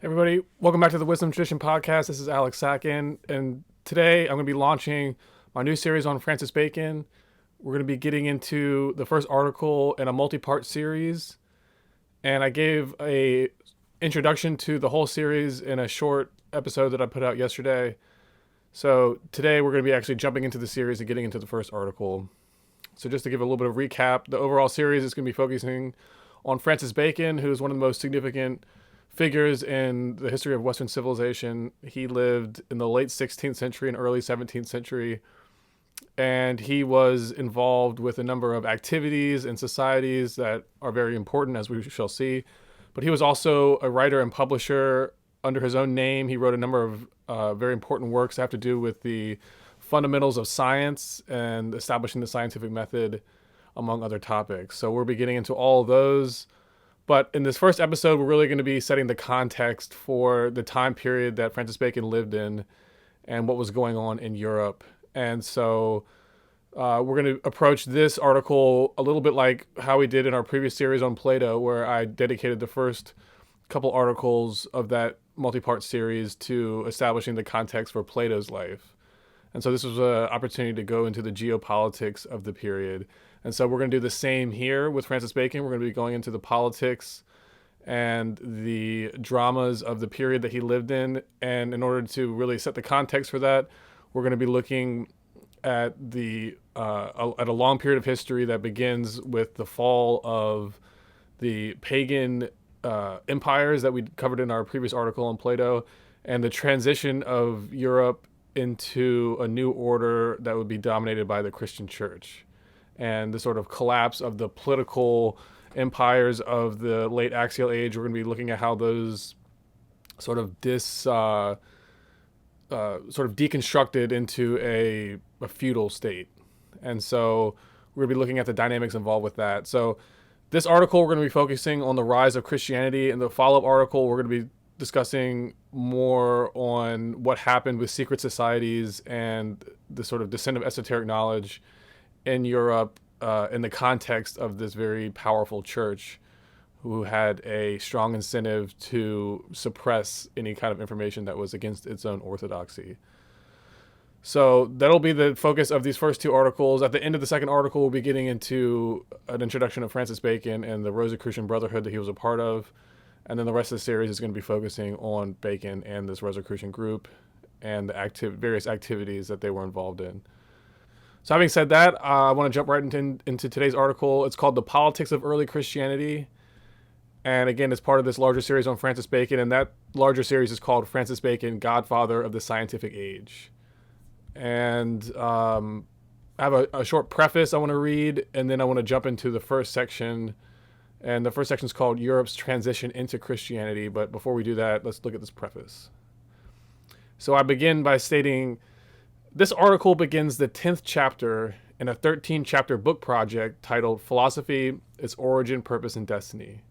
Everybody, welcome back to the Wisdom Tradition Podcast. This is Alex Sacken, and today I'm going to be launching my new series on Francis Bacon. We're going to be getting into the first article in a multi-part series, and I gave a introduction to the whole series in a short episode that I put out yesterday. So today we're going to be actually jumping into the series and getting into the first article. So just to give a little bit of recap, the overall series is going to be focusing on Francis Bacon, who is one of the most significant figures in the history of Western civilization. He lived in the late 16th century and early 17th century, and he was involved with a number of activities and societies that are very important, as we shall see. But he was also a writer and publisher under his own name. He wrote a number of very important works that have to do with the fundamentals of science and establishing the scientific method, among other topics. So we'll be getting into all of those. But in this first episode, we're really going to be setting the context for the time period that Francis Bacon lived in and what was going on in Europe. And so we're going to approach this article a little bit like how we did in our previous series on Plato, where I dedicated the first couple articles of that multi-part series to establishing the context for Plato's life. And so this was an opportunity to go into the geopolitics of the period. And so we're going to do the same here with Francis Bacon. We're going to be going into the politics and the dramas of the period that he lived in. And in order to really set the context for that, we're going to be looking at at a long period of history that begins with the fall of the pagan empires that we covered in our previous article on Plato, and the transition of Europe into a new order that would be dominated by the Christian church, and the sort of collapse of the political empires of the late Axial Age. We're going to be looking at how those sort of deconstructed into a feudal state. And so we're going to be looking at the dynamics involved with that. So this article, we're going to be focusing on the rise of Christianity. In the follow-up article, we're going to be discussing more on what happened with secret societies and the sort of descent of esoteric knowledge in Europe in the context of this very powerful church who had a strong incentive to suppress any kind of information that was against its own orthodoxy. So that'll be the focus of these first two articles. At the end of the second article, we'll be getting into an introduction of Francis Bacon and the Rosicrucian Brotherhood that he was a part of. And then the rest of the series is going to be focusing on Bacon and this Rosicrucian group and the various activities that they were involved in. So having said that, I want to jump right into today's article. It's called The Politics of Early Christianity. And again, it's part of this larger series on Francis Bacon. And that larger series is called Francis Bacon, Godfather of the Scientific Age. And I have a short preface I want to read, and then I want to jump into the first section. And the first section is called Europe's Transition into Christianity. But before we do that, let's look at this preface. So I begin by stating, this article begins the 10th chapter in a 13-chapter book project titled Philosophy, Its Origin, Purpose, and Destiny.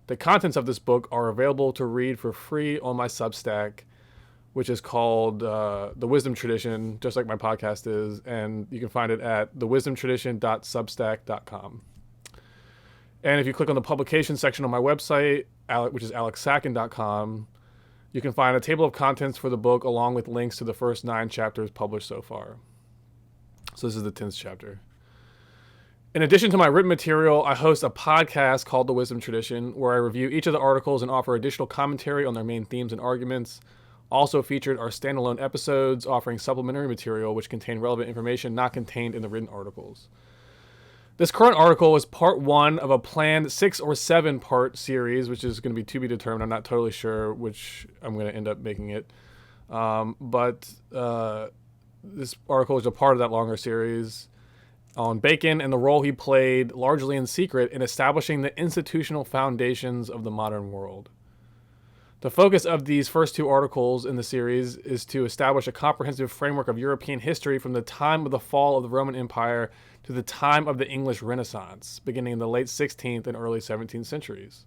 The contents of this book are available to read for free on my Substack, which is called The Wisdom Tradition, just like my podcast is. And you can find it at thewisdomtradition.substack.com. And if you click on the publication section on my website, which is alexsacken.com, you can find a table of contents for the book along with links to the first 9 chapters published so far. So this is the 10th chapter. In addition to my written material, I host a podcast called The Wisdom Tradition, where I review each of the articles and offer additional commentary on their main themes and arguments. Also featured are standalone episodes offering supplementary material which contain relevant information not contained in the written articles. This current article is part 1 of a planned 6 or 7 part series, which is going to be to be determined. I'm not totally sure which I'm going to end up making it. But this article is a part of that longer series on Bacon and the role he played, largely in secret, in establishing the institutional foundations of the modern world. The focus of these first 2 articles in the series is to establish a comprehensive framework of European history from the time of the fall of the Roman Empire to the time of the English Renaissance, beginning in the late 16th and early 17th centuries.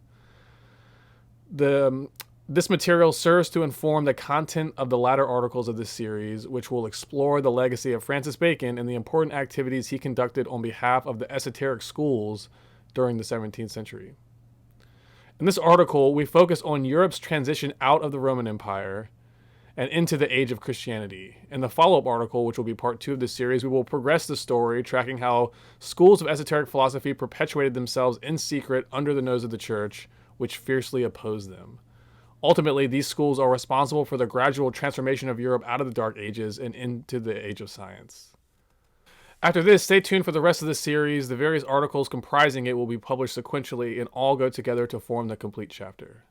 This material serves to inform the content of the latter articles of this series, which will explore the legacy of Francis Bacon and the important activities he conducted on behalf of the esoteric schools during the 17th century. In this article, we focus on Europe's transition out of the Roman Empire and into the age of Christianity. In the follow-up article, which will be part 2 of this series, we will progress the story, tracking how schools of esoteric philosophy perpetuated themselves in secret under the nose of the church, which fiercely opposed them. Ultimately, these schools are responsible for the gradual transformation of Europe out of the Dark Ages and into the Age of Science. After this, stay tuned for the rest of the series. The various articles comprising it will be published sequentially and all go together to form the complete chapter.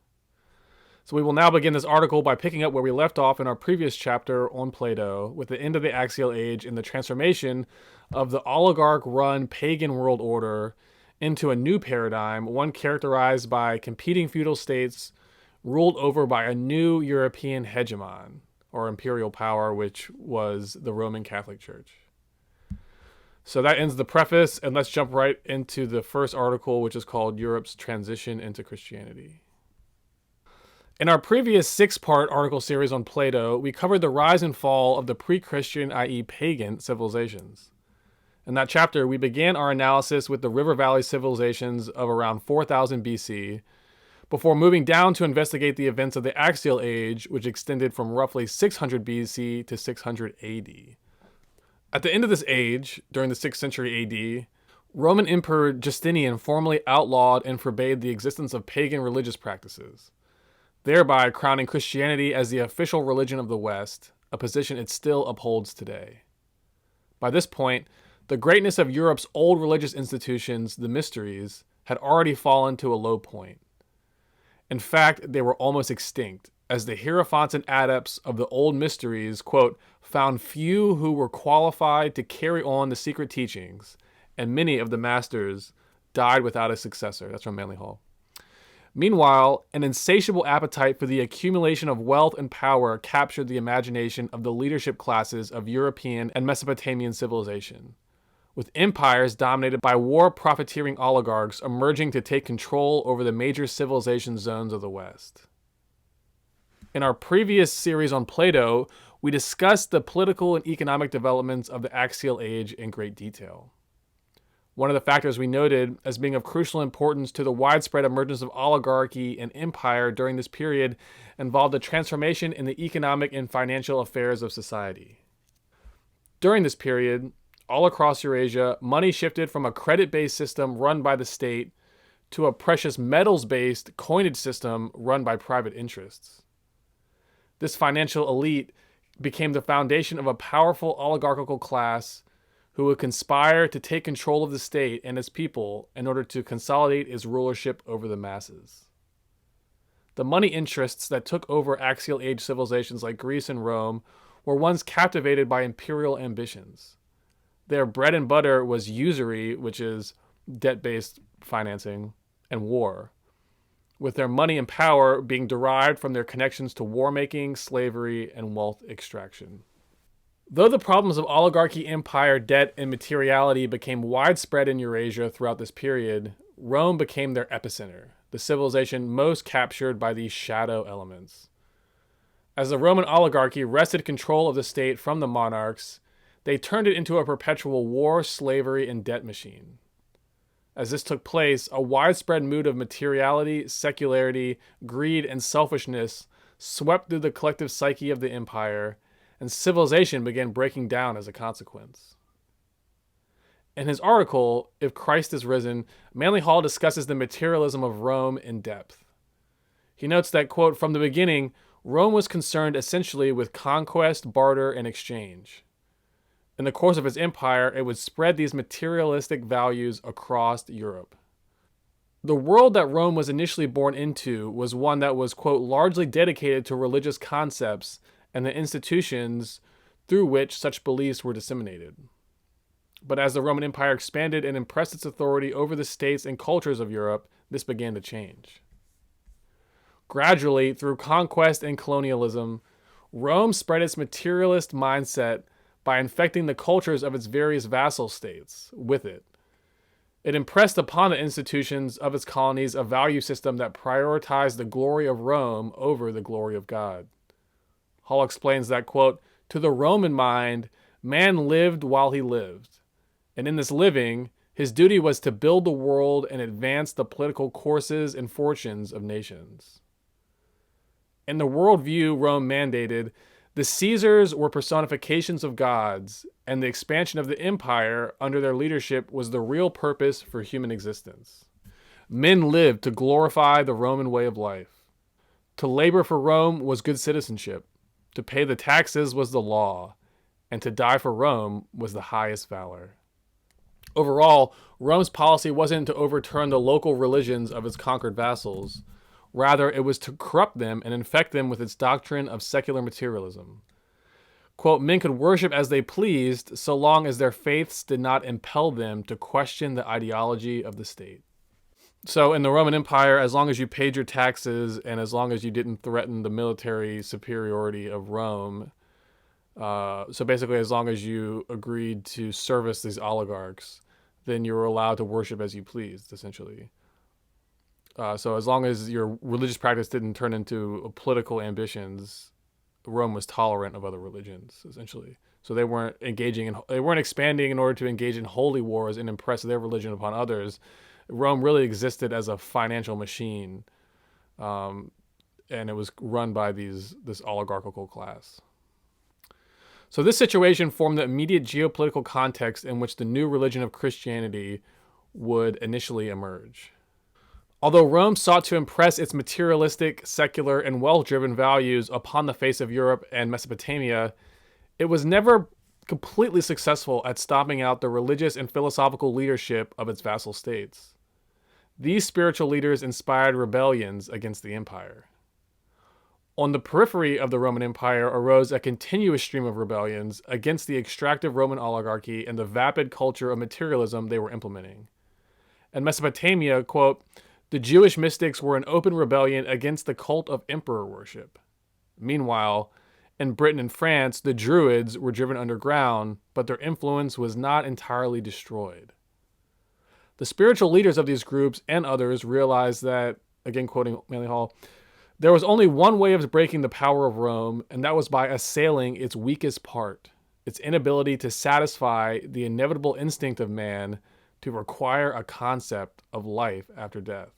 So we will now begin this article by picking up where we left off in our previous chapter on Plato, with the end of the Axial Age and the transformation of the oligarch-run pagan world order into a new paradigm, one characterized by competing feudal states ruled over by a new European hegemon, or imperial power, which was the Roman Catholic Church. So that ends the preface, and let's jump right into the first article, which is called Europe's Transition into Christianity. In our previous 6-part article series on Plato, we covered the rise and fall of the pre-Christian, i.e. pagan, civilizations. In that chapter, we began our analysis with the River Valley civilizations of around 4000 BC, before moving down to investigate the events of the Axial Age, which extended from roughly 600 BC to 600 AD. At the end of this age, during the 6th century AD, Roman Emperor Justinian formally outlawed and forbade the existence of pagan religious practices, thereby crowning Christianity as the official religion of the West, a position it still upholds today. By this point, the greatness of Europe's old religious institutions, the mysteries, had already fallen to a low point. In fact, they were almost extinct, as the hierophants and adepts of the old mysteries, quote, found few who were qualified to carry on the secret teachings, and many of the masters died without a successor. That's from Manly Hall. Meanwhile, an insatiable appetite for the accumulation of wealth and power captured the imagination of the leadership classes of European and Mesopotamian civilization, with empires dominated by war-profiteering oligarchs emerging to take control over the major civilization zones of the West. In our previous series on Plato, we discussed the political and economic developments of the Axial Age in great detail. One of the factors we noted as being of crucial importance to the widespread emergence of oligarchy and empire during this period involved a transformation in the economic and financial affairs of society. During this period, all across Eurasia, money shifted from a credit-based system run by the state to a precious metals-based coinage system run by private interests. This financial elite became the foundation of a powerful oligarchical class who would conspire to take control of the state and its people in order to consolidate its rulership over the masses. The money interests that took over Axial Age civilizations like Greece and Rome were ones captivated by imperial ambitions. Their bread and butter was usury, which is debt-based financing, and war, with their money and power being derived from their connections to war-making, slavery, and wealth extraction. Though the problems of oligarchy, empire, debt, and materiality became widespread in Eurasia throughout this period, Rome became their epicenter, the civilization most captured by these shadow elements. As the Roman oligarchy wrested control of the state from the monarchs, they turned it into a perpetual war, slavery, and debt machine. As this took place, a widespread mood of materiality, secularity, greed, and selfishness swept through the collective psyche of the empire, and civilization began breaking down as a consequence. In his article, If Christ is Risen, Manly Hall discusses the materialism of Rome in depth. He notes that, quote, from the beginning, Rome was concerned essentially with conquest, barter, and exchange. In the course of its empire, it would spread these materialistic values across Europe. The world that Rome was initially born into was one that was, quote, largely dedicated to religious concepts and the institutions through which such beliefs were disseminated. But as the Roman Empire expanded and impressed its authority over the states and cultures of Europe, this began to change. Gradually, through conquest and colonialism, Rome spread its materialist mindset by infecting the cultures of its various vassal states with it. It impressed upon the institutions of its colonies a value system that prioritized the glory of Rome over the glory of God. Hall explains that, quote, to the Roman mind, man lived while he lived, and in this living, His duty was to build the world and advance the political courses and fortunes of nations. In the worldview Rome mandated, the Caesars were personifications of gods, and the expansion of the empire under their leadership was the real purpose for human existence. Men lived to glorify the Roman way of life. To labor for Rome was good citizenship. To pay the taxes was the law. And to die for Rome was the highest valor. Overall, Rome's policy wasn't to overturn the local religions of its conquered vassals. Rather, it was to corrupt them and infect them with its doctrine of secular materialism. Quote, men could worship as they pleased so long as their faiths did not impel them to question the ideology of the state. So in the Roman Empire, as long as you paid your taxes and as long as you didn't threaten the military superiority of Rome, so basically as long as you agreed to service these oligarchs, then you were allowed to worship as you pleased, essentially. So as long as your religious practice didn't turn into political ambitions, Rome was tolerant of other religions, essentially. So they weren't expanding in order to engage in holy wars and impress their religion upon others. Rome really existed as a financial machine, and it was run by this oligarchical class. So this situation formed the immediate geopolitical context in which the new religion of Christianity would initially emerge. Although Rome sought to impress its materialistic, secular, and wealth-driven values upon the face of Europe and Mesopotamia, it was never completely successful at stomping out the religious and philosophical leadership of its vassal states. These spiritual leaders inspired rebellions against the empire. On the periphery of the Roman Empire arose a continuous stream of rebellions against the extractive Roman oligarchy and the vapid culture of materialism they were implementing. In Mesopotamia, quote, the Jewish mystics were in open rebellion against the cult of emperor worship. Meanwhile, in Britain and France, the Druids were driven underground, but their influence was not entirely destroyed. The spiritual leaders of these groups and others realized that, again quoting Manly Hall, there was only one way of breaking the power of Rome, and that was by assailing its weakest part, its inability to satisfy the inevitable instinct of man to require a concept of life after death.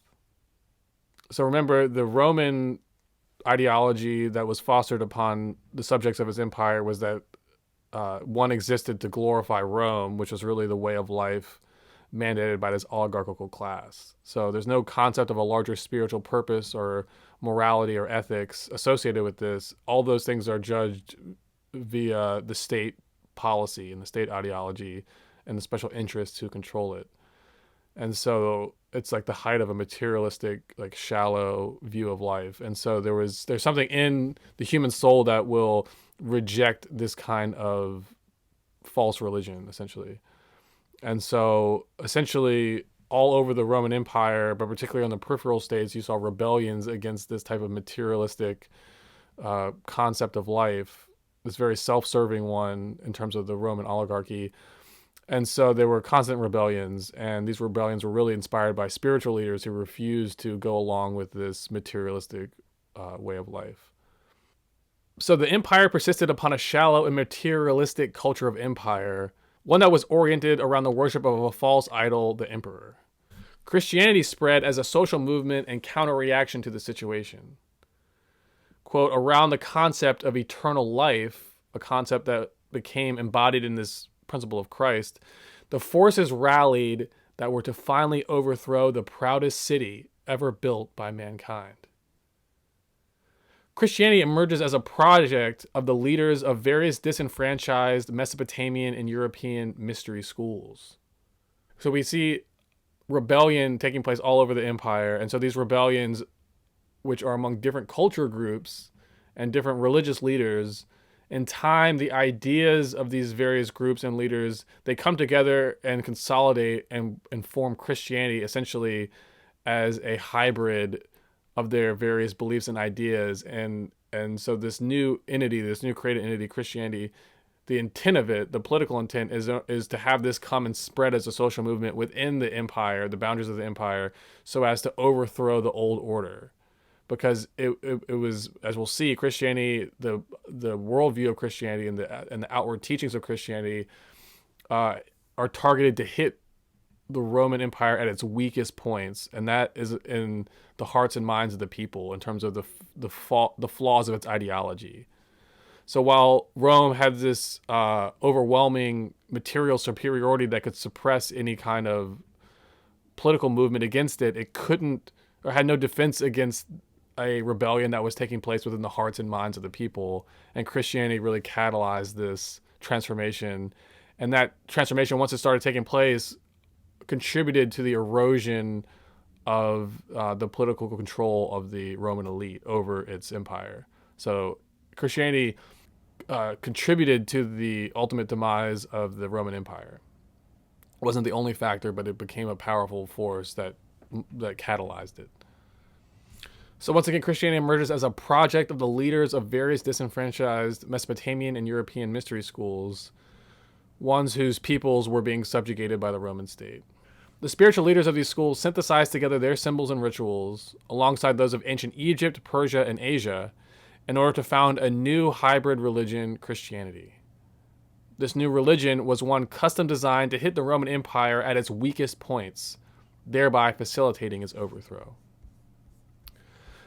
So remember, the Roman ideology that was fostered upon the subjects of his empire was that one existed to glorify Rome, which was really the way of life mandated by this oligarchical class. So there's no concept of a larger spiritual purpose or morality or ethics associated with this. All those things are judged via the state policy and the state ideology and the special interests who control it. And so it's like the height of a materialistic, like shallow view of life. And so there's something in the human soul that will reject this kind of false religion, essentially. And so essentially all over the Roman Empire, but particularly on the peripheral states, you saw rebellions against this type of materialistic concept of life, this very self-serving one in terms of the Roman oligarchy. And so there were constant rebellions, and these rebellions were really inspired by spiritual leaders who refused to go along with this materialistic way of life. So the empire persisted upon a shallow and materialistic culture of empire, one that was oriented around the worship of a false idol, the emperor. Christianity spread as a social movement and counter-reaction to the situation. Quote, around the concept of eternal life, a concept that became embodied in this principle of Christ, the forces rallied that were to finally overthrow the proudest city ever built by mankind. Christianity emerges as a project of the leaders of various disenfranchised Mesopotamian and European mystery schools. So we see rebellion taking place all over the empire, and so these rebellions, which are among different culture groups and different religious leaders, in time, the ideas of these various groups and leaders, they come together and consolidate and form Christianity essentially as a hybrid of their various beliefs and ideas. And so this new entity, this new created entity, Christianity, the intent of it, the political intent is to have this come and spread as a social movement within the empire, the boundaries of the empire, so as to overthrow the old order. Because it was, as we'll see, Christianity, the worldview of Christianity and the outward teachings of Christianity are targeted to hit the Roman Empire at its weakest points, and that is in the hearts and minds of the people in terms of the flaws of its ideology. So while Rome had this overwhelming material superiority that could suppress any kind of political movement against it, it couldn't or had no defense against a rebellion that was taking place within the hearts and minds of the people. And Christianity really catalyzed this transformation. And that transformation, once it started taking place, contributed to the erosion of the political control of the Roman elite over its empire. So Christianity contributed to the ultimate demise of the Roman Empire. It wasn't the only factor, but it became a powerful force that catalyzed it. So once again, Christianity emerges as a project of the leaders of various disenfranchised Mesopotamian and European mystery schools, ones whose peoples were being subjugated by the Roman state. The spiritual leaders of these schools synthesized together their symbols and rituals, alongside those of ancient Egypt, Persia, and Asia, in order to found a new hybrid religion, Christianity. This new religion was one custom designed to hit the Roman Empire at its weakest points, thereby facilitating its overthrow.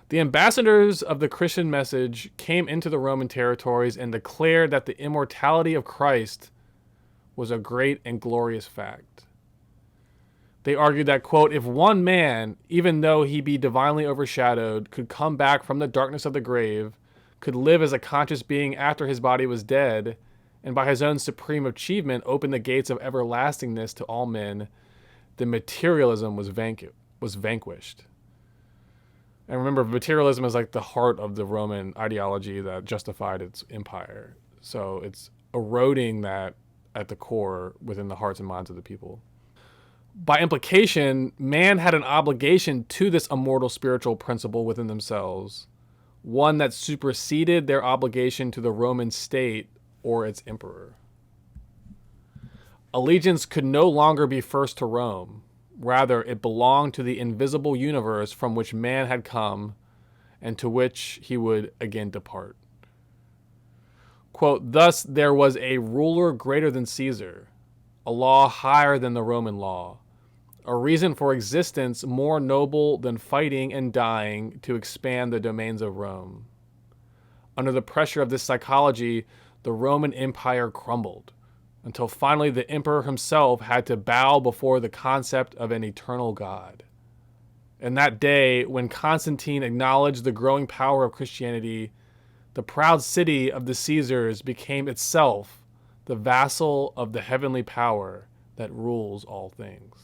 The ambassadors of the Christian message came into the Roman territories and declared that the immortality of Christ was a great and glorious fact. They argued that, quote, if one man, even though he be divinely overshadowed, could come back from the darkness of the grave, could live as a conscious being after his body was dead, and by his own supreme achievement open the gates of everlastingness to all men, then materialism was vanquished. And remember, materialism is like the heart of the Roman ideology that justified its empire. So it's eroding that at the core within the hearts and minds of the people. By implication, man had an obligation to this immortal spiritual principle within themselves, one that superseded their obligation to the Roman state or its emperor. Allegiance could no longer be first to Rome. Rather, it belonged to the invisible universe from which man had come and to which he would again depart. Quote, thus there was a ruler greater than Caesar, a law higher than the Roman law, a reason for existence more noble than fighting and dying to expand the domains of Rome. Under the pressure of this psychology, the Roman Empire crumbled, until finally the emperor himself had to bow before the concept of an eternal God. And that day, when Constantine acknowledged the growing power of Christianity, the proud city of the Caesars became itself the vassal of the heavenly power that rules all things.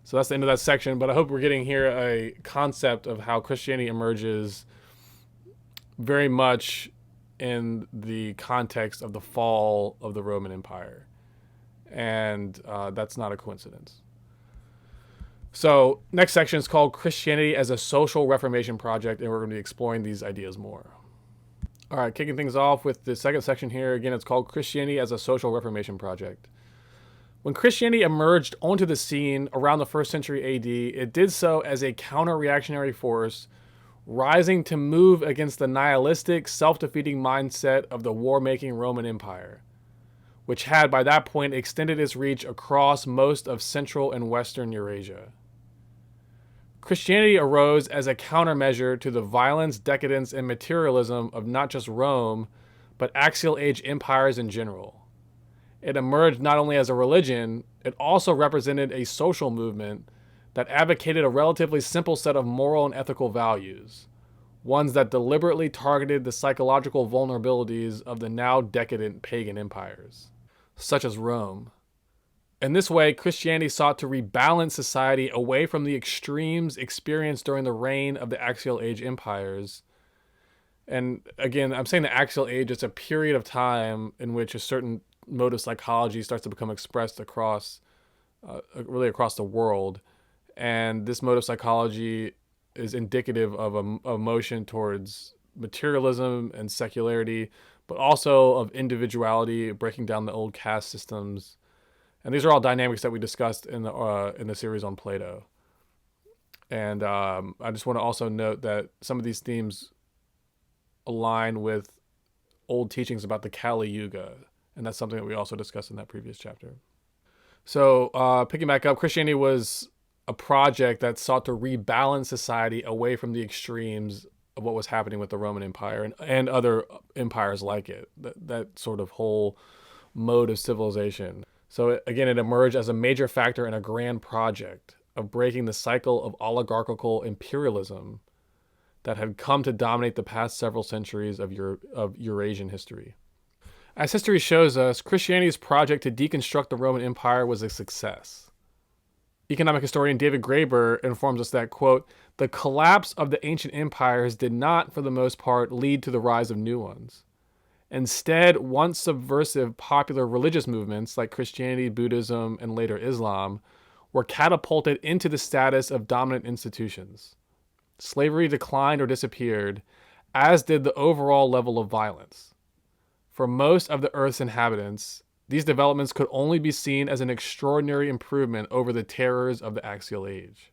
So that's the end of that section, but I hope we're getting here a concept of how Christianity emerges very much in the context of the fall of the Roman Empire. And that's not a coincidence. So next section is called Christianity as a Social Reformation Project, and we're going to be exploring these ideas more. All right, kicking things off with the second section here. Again, it's called Christianity as a Social Reformation Project. When Christianity emerged onto the scene around the 1st century AD, it did so as a counter-reactionary force, rising to move against the nihilistic, self-defeating mindset of the war-making Roman Empire, which had by that point extended its reach across most of Central and Western Eurasia. Christianity arose as a countermeasure to the violence, decadence, and materialism of not just Rome, but axial age empires in general. It emerged not only as a religion, it also represented a social movement that advocated a relatively simple set of moral and ethical values, ones that deliberately targeted the psychological vulnerabilities of the now decadent pagan empires, such as Rome. In this way, Christianity sought to rebalance society away from the extremes experienced during the reign of the axial age empires. And again, I'm saying the axial age is a period of time in which a certain mode of psychology starts to become expressed across, really across the world. And this mode of psychology is indicative of a motion towards materialism and secularity, but also of individuality, breaking down the old caste systems. And these are all dynamics that we discussed in the series on Plato. And I just want to also note that some of these themes align with old teachings about the Kali Yuga, and that's something that we also discussed in that previous chapter. So, picking back up, Christianity was a project that sought to rebalance society away from the extremes of what was happening with the Roman Empire and other empires like it, that sort of whole mode of civilization. So, again, it emerged as a major factor in a grand project of breaking the cycle of oligarchical imperialism that had come to dominate the past several centuries of Eurasian history. As history shows us, Christianity's project to deconstruct the Roman Empire was a success. Economic historian David Graeber informs us that, quote, the collapse of the ancient empires did not, for the most part, lead to the rise of new ones. Instead, once subversive popular religious movements like Christianity, Buddhism, and later Islam were catapulted into the status of dominant institutions. Slavery declined or disappeared, as did the overall level of violence. For most of the Earth's inhabitants, these developments could only be seen as an extraordinary improvement over the terrors of the Axial Age.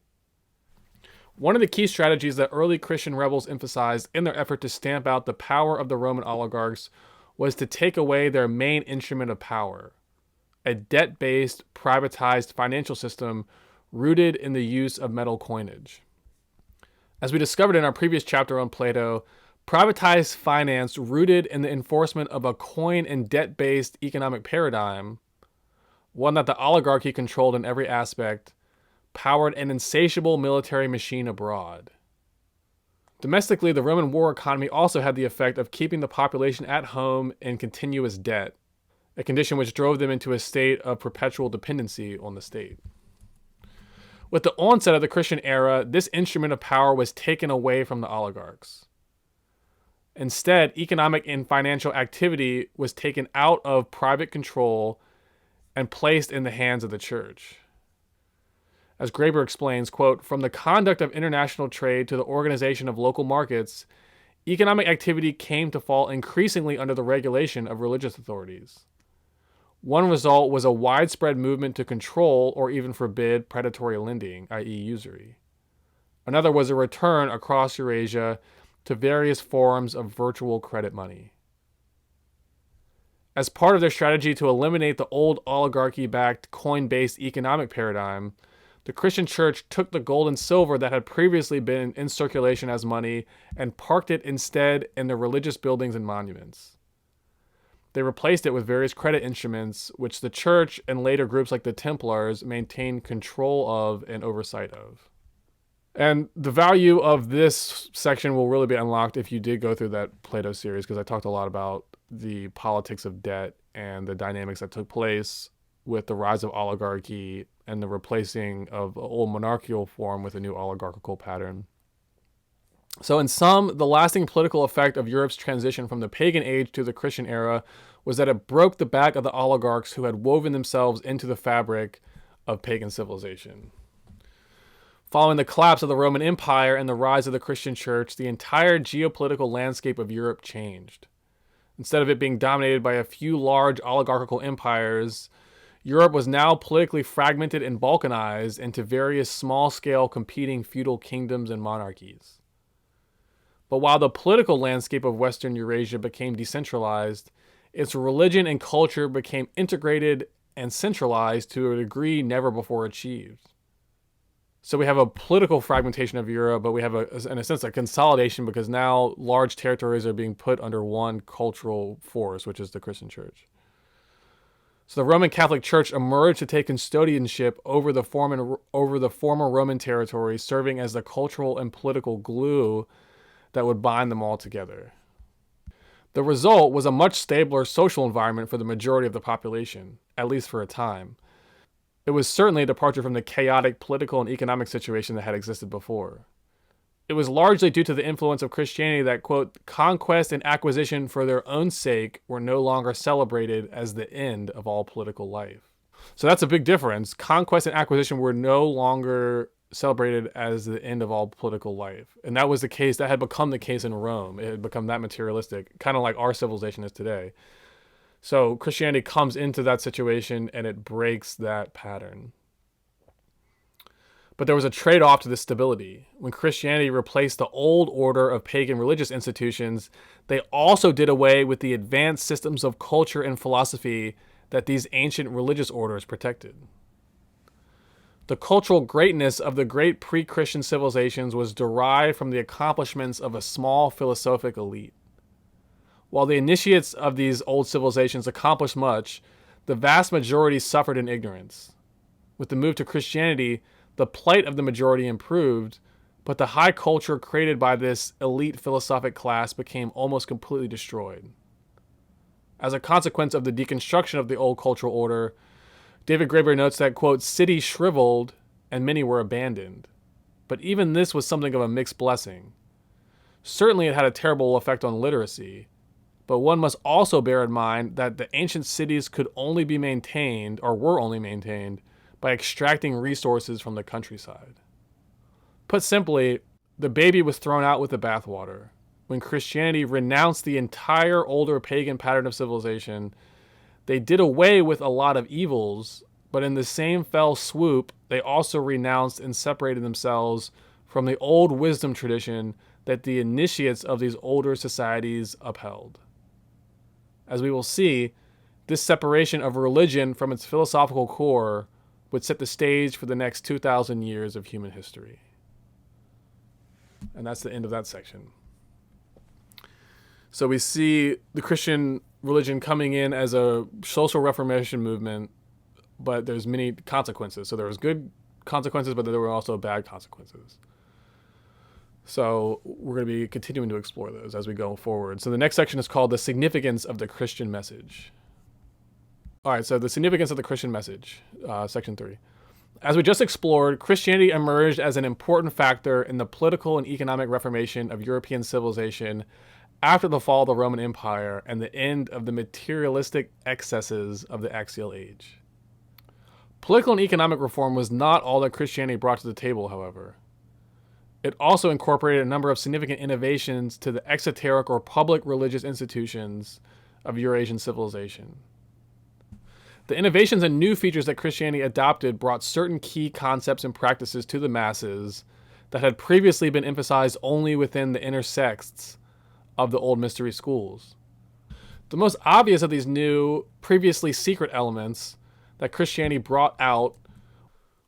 One of the key strategies that early Christian rebels emphasized in their effort to stamp out the power of the Roman oligarchs was to take away their main instrument of power, a debt-based, privatized financial system rooted in the use of metal coinage. As we discovered in our previous chapter on Plato, privatized finance rooted in the enforcement of a coin and debt-based economic paradigm, one that the oligarchy controlled in every aspect, powered an insatiable military machine abroad. Domestically, the Roman war economy also had the effect of keeping the population at home in continuous debt, a condition which drove them into a state of perpetual dependency on the state. With the onset of the Christian era, this instrument of power was taken away from the oligarchs. Instead, economic and financial activity was taken out of private control and placed in the hands of the church. As Graeber explains, quote, from the conduct of international trade to the organization of local markets, economic activity came to fall increasingly under the regulation of religious authorities. One result was a widespread movement to control or even forbid predatory lending, i.e. usury. Another was a return across Eurasia to various forms of virtual credit money. As part of their strategy to eliminate the old oligarchy-backed coin-based economic paradigm, the Christian church took the gold and silver that had previously been in circulation as money and parked it instead in their religious buildings and monuments. They replaced it with various credit instruments, which the church and later groups like the Templars maintained control of and oversight of. And the value of this section will really be unlocked if you did go through that Plato series, because I talked a lot about the politics of debt and the dynamics that took place with the rise of oligarchy and the replacing of the old monarchical form with a new oligarchical pattern. So in sum, the lasting political effect of Europe's transition from the pagan age to the Christian era was that it broke the back of the oligarchs who had woven themselves into the fabric of pagan civilization. Following the collapse of the Roman Empire and the rise of the Christian church, the entire geopolitical landscape of Europe changed. Instead of it being dominated by a few large oligarchical empires, Europe was now politically fragmented and balkanized into various small-scale competing feudal kingdoms and monarchies. But while the political landscape of Western Eurasia became decentralized, its religion and culture became integrated and centralized to a degree never before achieved. So we have a political fragmentation of Europe, but we have, in a sense, a consolidation because now large territories are being put under one cultural force, which is the Christian church. So the Roman Catholic Church emerged to take custodianship over the former Roman territories, serving as the cultural and political glue that would bind them all together. The result was a much stabler social environment for the majority of the population, at least for a time. It was certainly a departure from the chaotic political and economic situation that had existed before. It was largely due to the influence of Christianity that, quote, conquest and acquisition for their own sake were no longer celebrated as the end of all political life. So that's a big difference. Conquest and acquisition were no longer celebrated as the end of all political life. And that was the case, that had become the case in Rome. It had become that materialistic, kind of like our civilization is today. So Christianity comes into that situation and it breaks that pattern. But there was a trade-off to this stability. When Christianity replaced the old order of pagan religious institutions, they also did away with the advanced systems of culture and philosophy that these ancient religious orders protected. The cultural greatness of the great pre-Christian civilizations was derived from the accomplishments of a small philosophic elite. While the initiates of these old civilizations accomplished much, the vast majority suffered in ignorance. With the move to Christianity, the plight of the majority improved, but the high culture created by this elite philosophic class became almost completely destroyed. As a consequence of the deconstruction of the old cultural order, David Graeber notes that, quote, cities shriveled and many were abandoned. But even this was something of a mixed blessing. Certainly it had a terrible effect on literacy, but one must also bear in mind that the ancient cities could only be maintained, or were only maintained, by extracting resources from the countryside. Put simply, the baby was thrown out with the bathwater. When Christianity renounced the entire older pagan pattern of civilization, they did away with a lot of evils, but in the same fell swoop, they also renounced and separated themselves from the old wisdom tradition that the initiates of these older societies upheld. As we will see, this separation of religion from its philosophical core would set the stage for the next 2,000 years of human history. And that's the end of that section. So we see the Christian religion coming in as a social reformation movement, but there's many consequences. So there was good consequences, but there were also bad consequences. So we're going to be continuing to explore those as we go forward. So the next section is called The Significance of the Christian Message. All right, so the significance of the Christian message, section 3. As we just explored, Christianity emerged as an important factor in the political and economic reformation of European civilization after the fall of the Roman Empire and the end of the materialistic excesses of the axial age. Political and economic reform was not all that Christianity brought to the table, however. It also incorporated a number of significant innovations to the esoteric or public religious institutions of Eurasian civilization. The innovations and new features that Christianity adopted brought certain key concepts and practices to the masses that had previously been emphasized only within the inner sects of the old mystery schools. The most obvious of these new, previously secret elements that Christianity brought out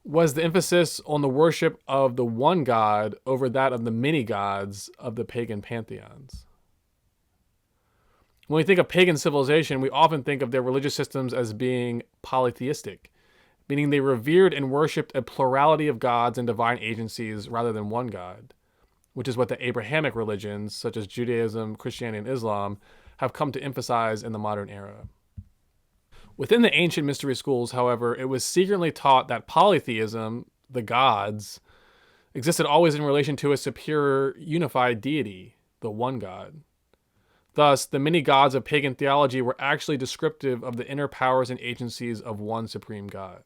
was the emphasis on the worship of the one God over that of the many gods of the pagan pantheons. When we think of pagan civilization, we often think of their religious systems as being polytheistic, meaning they revered and worshipped a plurality of gods and divine agencies rather than one God, which is what the Abrahamic religions, such as Judaism, Christianity, and Islam, have come to emphasize in the modern era. Within the ancient mystery schools, however, it was secretly taught that polytheism, the gods, existed always in relation to a superior unified deity, the one God. Thus, the many gods of pagan theology were actually descriptive of the inner powers and agencies of one supreme God.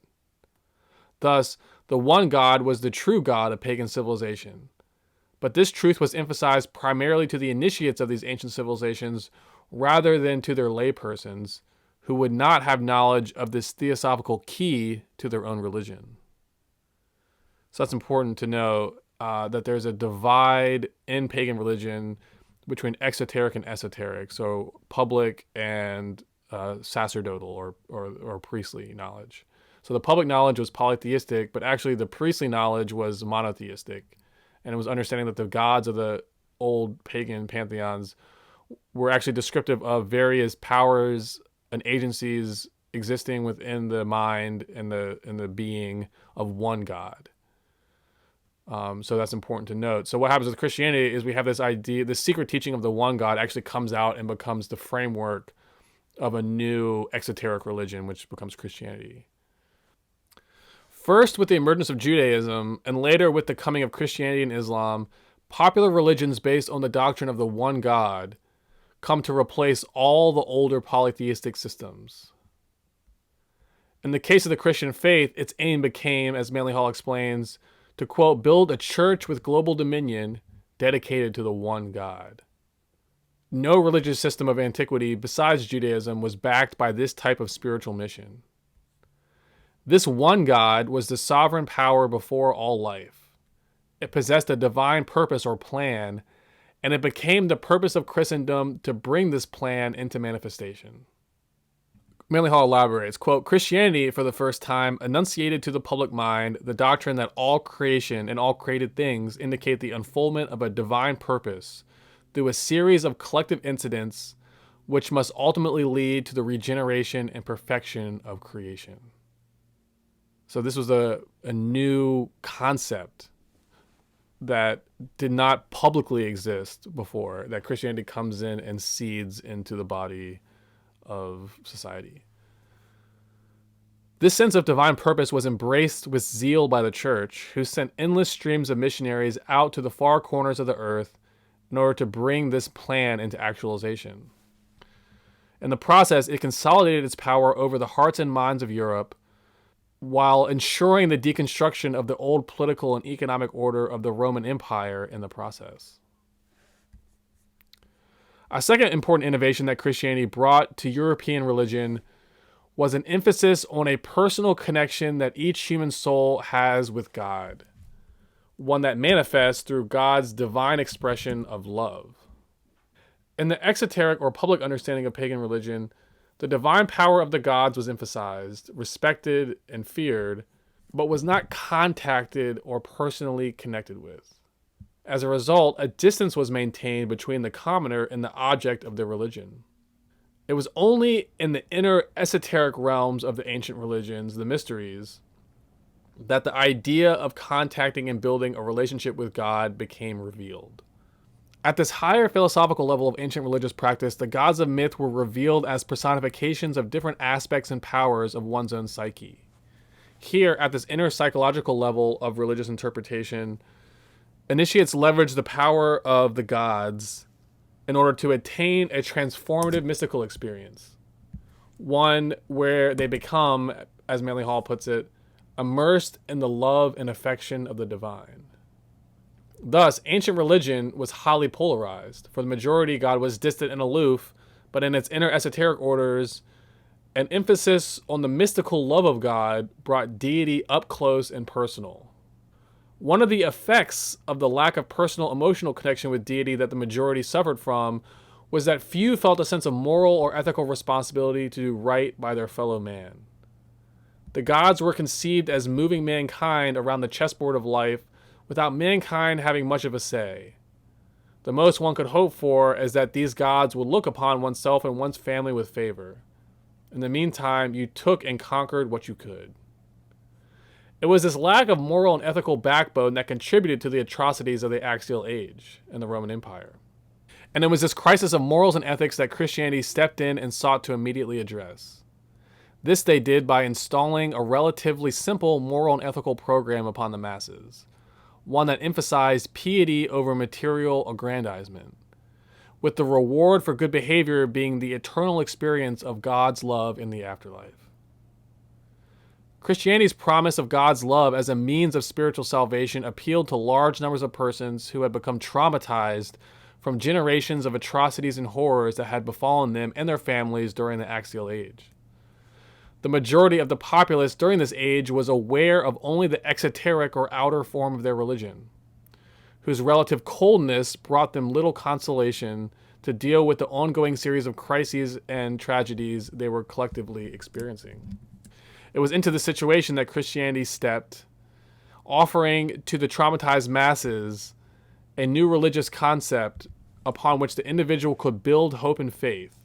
Thus, the one God was the true God of pagan civilization. But this truth was emphasized primarily to the initiates of these ancient civilizations rather than to their laypersons, who would not have knowledge of this theosophical key to their own religion. So that's important to know that there's a divide in pagan religion between exoteric and esoteric, so public and sacerdotal or priestly knowledge. So the public knowledge was polytheistic, but actually the priestly knowledge was monotheistic. And it was understanding that the gods of the old pagan pantheons were actually descriptive of various powers and agencies existing within the mind and the being of one God. So that's important to note. So what happens with Christianity is we have this idea, the secret teaching of the one God actually comes out and becomes the framework of a new exoteric religion, which becomes Christianity. First, with the emergence of Judaism, and later with the coming of Christianity and Islam, popular religions based on the doctrine of the one God come to replace all the older polytheistic systems. In the case of the Christian faith, its aim became, as Manly Hall explains, to, quote, build a church with global dominion dedicated to the one God. No religious system of antiquity besides Judaism was backed by this type of spiritual mission. This one God was the sovereign power before all life. It possessed a divine purpose or plan, and it became the purpose of Christendom to bring this plan into manifestation. Manly Hall elaborates, quote, Christianity, for the first time, enunciated to the public mind the doctrine that all creation and all created things indicate the unfoldment of a divine purpose through a series of collective incidents which must ultimately lead to the regeneration and perfection of creation. So this was a new concept that did not publicly exist before, that Christianity comes in and seeds into the body of society. This sense of divine purpose was embraced with zeal by the church, who sent endless streams of missionaries out to the far corners of the earth in order to bring this plan into actualization. In the process, it consolidated its power over the hearts and minds of Europe, while ensuring the deconstruction of the old political and economic order of the Roman Empire in the process. A second important innovation that Christianity brought to European religion was an emphasis on a personal connection that each human soul has with God, one that manifests through God's divine expression of love. In the exoteric or public understanding of pagan religion, the divine power of the gods was emphasized, respected, and feared, but was not contacted or personally connected with. As a result, a distance was maintained between the commoner and the object of their religion. It was only in the inner esoteric realms of the ancient religions, the mysteries, that the idea of contacting and building a relationship with God became revealed. At this higher philosophical level of ancient religious practice, the gods of myth were revealed as personifications of different aspects and powers of one's own psyche. Here, at this inner psychological level of religious interpretation, initiates leverage the power of the gods in order to attain a transformative mystical experience. One where they become, as Manly Hall puts it, immersed in the love and affection of the divine. Thus, ancient religion was highly polarized. For the majority, God was distant and aloof, but in its inner esoteric orders, an emphasis on the mystical love of God brought deity up close and personal. One of the effects of the lack of personal emotional connection with deity that the majority suffered from was that few felt a sense of moral or ethical responsibility to do right by their fellow man. The gods were conceived as moving mankind around the chessboard of life without mankind having much of a say. The most one could hope for is that these gods would look upon oneself and one's family with favor. In the meantime, you took and conquered what you could. It was this lack of moral and ethical backbone that contributed to the atrocities of the Axial Age and the Roman Empire. And it was this crisis of morals and ethics that Christianity stepped in and sought to immediately address. This they did by installing a relatively simple moral and ethical program upon the masses, one that emphasized piety over material aggrandizement, with the reward for good behavior being the eternal experience of God's love in the afterlife. Christianity's promise of God's love as a means of spiritual salvation appealed to large numbers of persons who had become traumatized from generations of atrocities and horrors that had befallen them and their families during the Axial Age. The majority of the populace during this age was aware of only the exoteric or outer form of their religion, whose relative coldness brought them little consolation to deal with the ongoing series of crises and tragedies they were collectively experiencing. It was into the situation that Christianity stepped, offering to the traumatized masses a new religious concept upon which the individual could build hope and faith,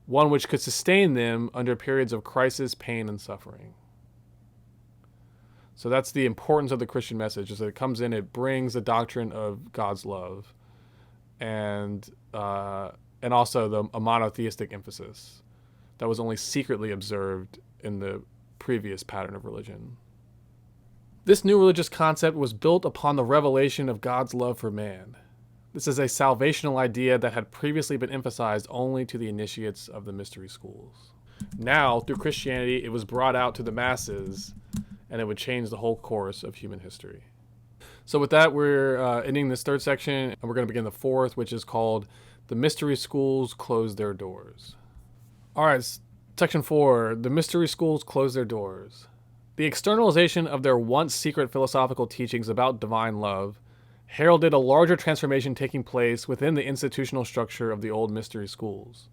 one which could sustain them under periods of crisis, pain, and suffering. So that's the importance of the Christian message, is that it comes in, it brings the doctrine of God's love, and also a monotheistic emphasis that was only secretly observed in the previous pattern of religion. This new religious concept was built upon the revelation of God's love for man. This is a salvational idea that had previously been emphasized only to the initiates of the mystery schools. Now, through Christianity, it was brought out to the masses, and it would change the whole course of human history. So with that, we're ending this third section, and we're going to begin the fourth, which is called The Mystery Schools Close Their Doors. All right, section 4, The Mystery Schools Close Their Doors. The externalization of their once secret philosophical teachings about divine love heralded a larger transformation taking place within the institutional structure of the old mystery schools.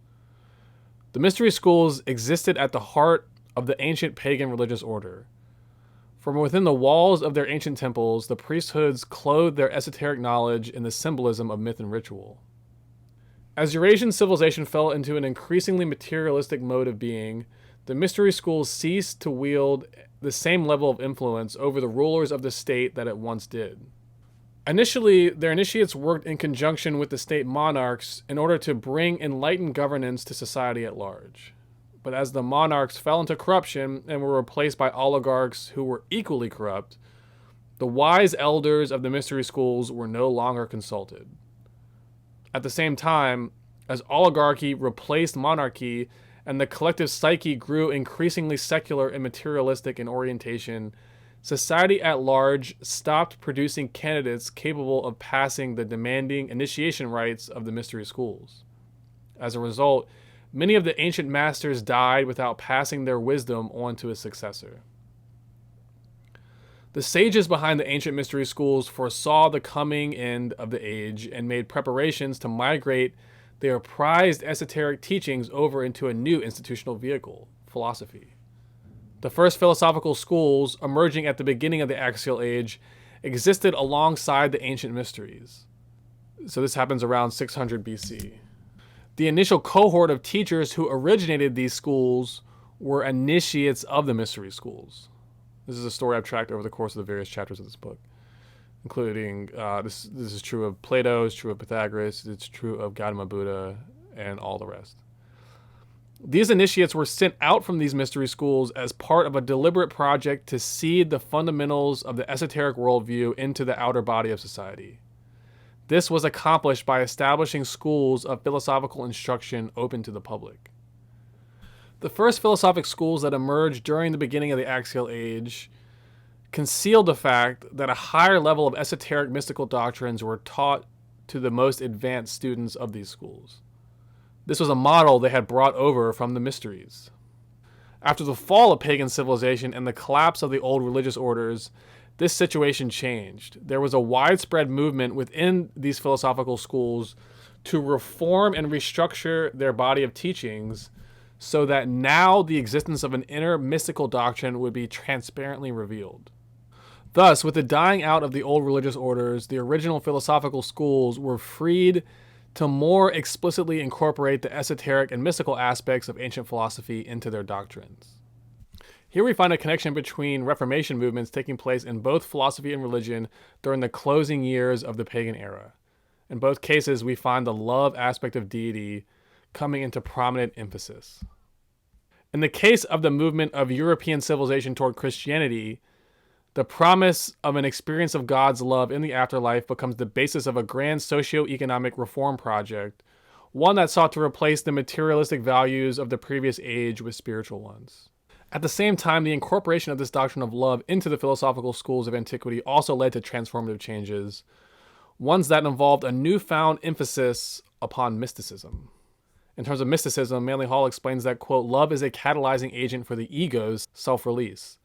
The mystery schools existed at the heart of the ancient pagan religious order. From within the walls of their ancient temples, the priesthoods clothed their esoteric knowledge in the symbolism of myth and ritual. As Eurasian civilization fell into an increasingly materialistic mode of being, the mystery schools ceased to wield the same level of influence over the rulers of the state that it once did. Initially, their initiates worked in conjunction with the state monarchs in order to bring enlightened governance to society at large. But as the monarchs fell into corruption and were replaced by oligarchs who were equally corrupt, the wise elders of the mystery schools were no longer consulted. At the same time, as oligarchy replaced monarchy and the collective psyche grew increasingly secular and materialistic in orientation, society at large stopped producing candidates capable of passing the demanding initiation rites of the mystery schools. As a result, many of the ancient masters died without passing their wisdom on to a successor. The sages behind the ancient mystery schools foresaw the coming end of the age and made preparations to migrate their prized esoteric teachings over into a new institutional vehicle, philosophy. The first philosophical schools, emerging at the beginning of the Axial Age, existed alongside the ancient mysteries. So this happens around 600 BC. The initial cohort of teachers who originated these schools were initiates of the mystery schools. This is a story I've tracked over the course of the various chapters of this book, including this is true of Plato, it's true of Pythagoras, it's true of Gautama Buddha, and all the rest. These initiates were sent out from these mystery schools as part of a deliberate project to seed the fundamentals of the esoteric worldview into the outer body of society. This was accomplished by establishing schools of philosophical instruction open to the public. The first philosophic schools that emerged during the beginning of the Axial Age concealed the fact that a higher level of esoteric mystical doctrines were taught to the most advanced students of these schools. This was a model they had brought over from the mysteries. After the fall of pagan civilization and the collapse of the old religious orders, this situation changed. There was a widespread movement within these philosophical schools to reform and restructure their body of teachings so that now the existence of an inner mystical doctrine would be transparently revealed. Thus, with the dying out of the old religious orders, the original philosophical schools were freed to more explicitly incorporate the esoteric and mystical aspects of ancient philosophy into their doctrines. Here we find a connection between Reformation movements taking place in both philosophy and religion during the closing years of the pagan era. In both cases, we find the love aspect of deity coming into prominent emphasis. In the case of the movement of European civilization toward Christianity, the promise of an experience of God's love in the afterlife becomes the basis of a grand socio-economic reform project, one that sought to replace the materialistic values of the previous age with spiritual ones. At the same time, the incorporation of this doctrine of love into the philosophical schools of antiquity also led to transformative changes, ones that involved a newfound emphasis upon mysticism. In terms of mysticism, Manly Hall explains that, quote, love is a catalyzing agent for the ego's self-release.